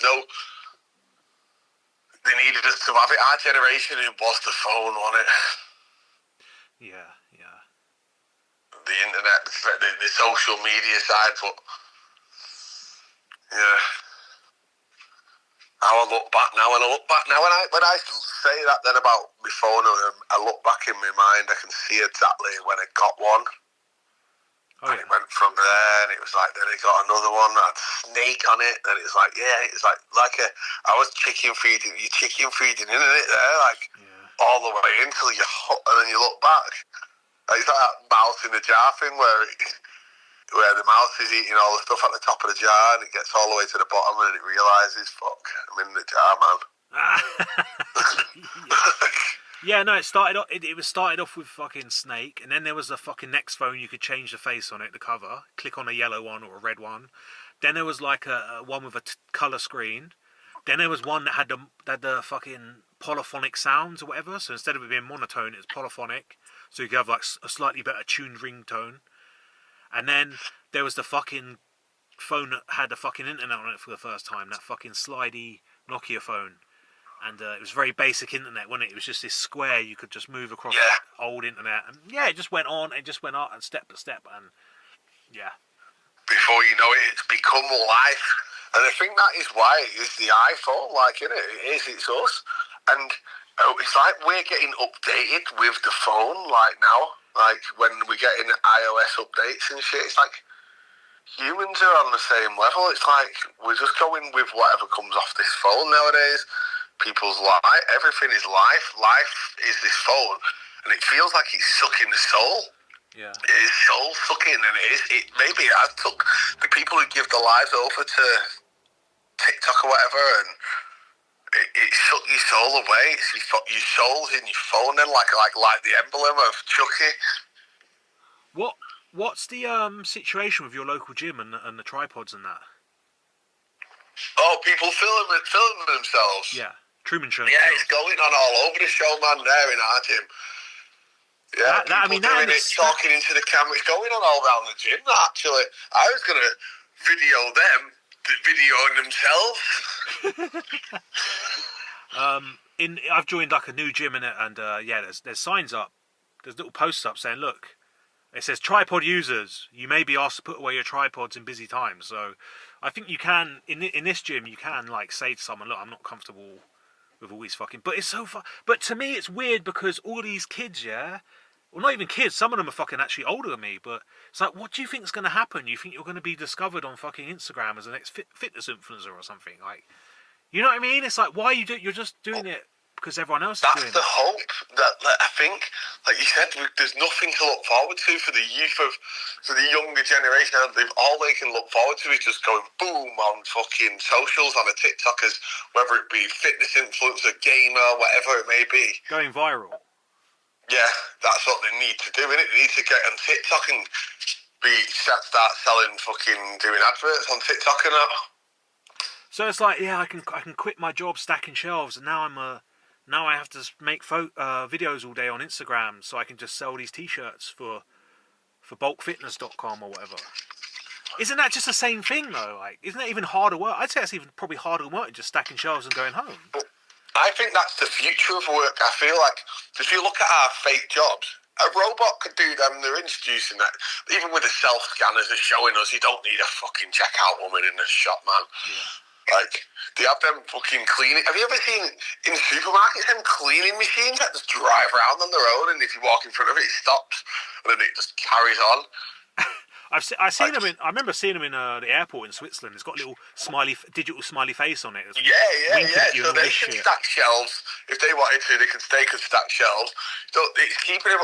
needed us to have it. Our generation, it was the phone, wasn't it? Yeah. The internet, the social media side, but, yeah. How I look back now, when I say that then about my phone, and I look back in my mind, I can see exactly when I got one. Oh, and it went from there, and it was like, then it got another one that had Snake on it, and it was like, yeah, it's like I was chicken feeding in it there, like, all the way until and then you look back. It's like that mouse in the jar thing where the mouse is eating all the stuff at the top of the jar, and it gets all the way to the bottom, and it realises, fuck, I'm in the jar, man. Yeah, no, it was started off with fucking Snake, and then there was the fucking next phone you could change the face on it, the cover, click on a yellow one or a red one. Then there was like a one with a colour screen. Then there was one that had the fucking polyphonic sounds or whatever, so instead of it being monotone, it was polyphonic, so you could have like a slightly better tuned ringtone. And then there was the fucking phone that had the fucking internet on it for the first time, that fucking slidey Nokia phone. And it was very basic internet, wasn't it? It was just this square you could just move across old internet. And it just went on, it just went on, and step by step, and yeah. Before you know it, it's become life. And I think that is why it is the iPhone, like, innit? It's us. And it's like we're getting updated with the phone, like, now. Like, when we're getting iOS updates and shit, it's like humans are on the same level. It's like we're just going with whatever comes off this phone nowadays. People's life, everything is life. Life is this phone. And it feels like it's sucking the soul. Yeah. It is soul sucking, and maybe it has took the people who give their lives over to TikTok or whatever, and it sucked your soul away. It's your soul's in your phone then, like the emblem of Chucky. What's the situation with your local gym and the tripods and that? Oh, people filming themselves. Yeah, Truman Show. Yeah, it's going on all over the show, man. There in our gym. Yeah, people doing it, talking into the camera. It's going on all around the gym. Actually, I was gonna video them videoing themselves. I've joined like a new gym in it, and yeah, there's signs up, there's little posts up saying, look, it says tripod users, you may be asked to put away your tripods in busy times. So I think you can in this gym you can like say to someone, look, I'm not comfortable with all these fucking. But it's so fun. But to me, it's weird because all these kids, yeah. Well, not even kids. Some of them are fucking actually older than me. But it's like, what do you think is going to happen? You think you're going to be discovered on fucking Instagram as the next fitness influencer or something? Like, you know what I mean? It's like, why you're just doing it because everyone else is doing it. That's the hope that I think, like you said, there's nothing to look forward to for the younger generation. All they can look forward to is just going boom on fucking socials, on a TikTokers, whether it be fitness influencer, gamer, whatever it may be. Going viral. Yeah, that's what they need to do, innit? They need to get on TikTok and start selling fucking, doing adverts on TikTok and that. So it's like, yeah, I can quit my job stacking shelves, and now I have to make videos all day on Instagram, so I can just sell these T-shirts for bulkfitness.com or whatever. Isn't that just the same thing though? Like, isn't that even harder work? I'd say it's even probably harder work than just stacking shelves and going home. I think that's the future of work. I feel like if you look at our fake jobs, a robot could do them. They're introducing that. Even with the self-scanners, they're showing us you don't need a fucking checkout woman in the shop, man. Yeah. Like, they have them fucking cleaning. Have you ever seen in supermarkets them cleaning machines that just drive around on their own, and if you walk in front of it, it stops, and then it just carries on? I've seen them in. I remember seeing them in the airport in Switzerland. It's got a little digital smiley face on it. Yeah. So they can stack shelves if they wanted to. They could stack shelves. So it's keeping it.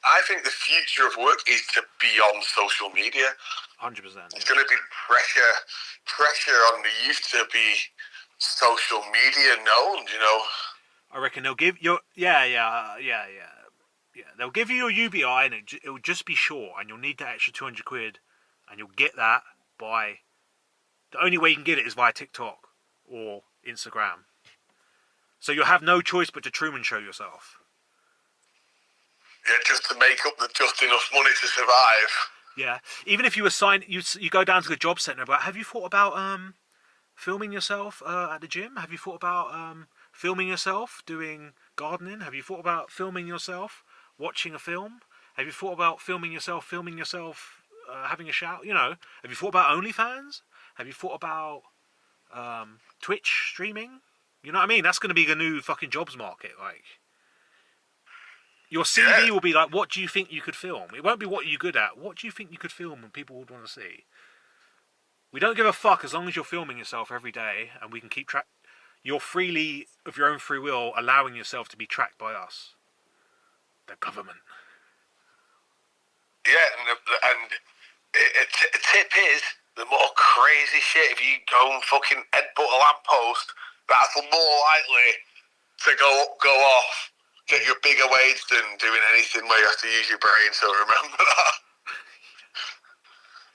I think the future of work is to be on social media. 100%. It's going to be pressure on the youth to be social media known. You know. I reckon they'll give you. Yeah. They'll give you your UBI and it'll just be short, and you'll need that extra 200 quid, and you'll get that by. The only way you can get it is via TikTok or Instagram. So you'll have no choice but to Truman Show yourself. Yeah, just to make up just enough money to survive. Yeah, even if you assign, you go down to the job centre. But have you thought about filming yourself at the gym? Have you thought about filming yourself doing gardening? Have you thought about filming yourself watching a film? Have you thought about filming yourself having a shower? You know, have you thought about OnlyFans? Have you thought about Twitch streaming? You know what I mean? That's going to be the new fucking jobs market. Like, your CV will be like, what do you think you could film? It won't be what you're good at. What do you think you could film and people would want to see? We don't give a fuck as long as you're filming yourself every day, and we can keep track. You're freely, of your own free will, allowing yourself to be tracked by us. The government. Yeah, and a tip is, the more crazy shit, if you go and fucking headbutt a lamppost, that's more likely to go off, get your bigger wage than doing anything where you have to use your brain, so remember that.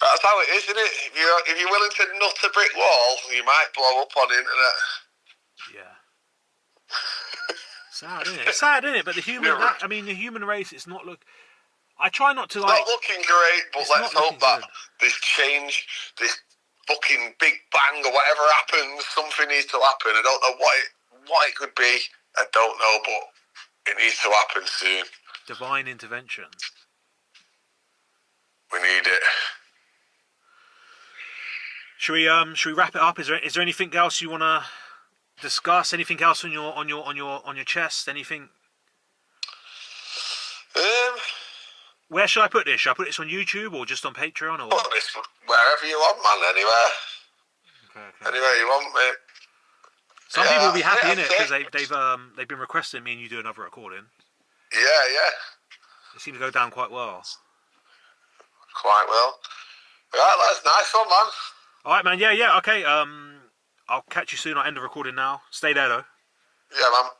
That's how it is, isn't it? If you're willing to nut a brick wall, you might blow up on the internet. Yeah. Sad, isn't it? It's sad, isn't it? But the human race, it's not I try not to like. It's not looking great, but let's hope that this change, this fucking big bang or whatever happens, something needs to happen. I don't know what it could be. I don't know, but it needs to happen soon. Divine intervention. We need it. Should we wrap it up? Is there anything else you want to discuss? Anything else on your chest? Anything? Where should I put this? Should I put this on YouTube or just on Patreon or? Put this wherever you want, man. Anywhere. Okay. Anywhere you want, mate. Some people will be happy in it because they've been requesting me and you do another recording. Yeah. It seemed to go down quite well. Quite well. Right, that's nice one, man. All right, man. Yeah. Okay. I'll catch you soon. I'll end the recording now. Stay there, though. Yeah, man.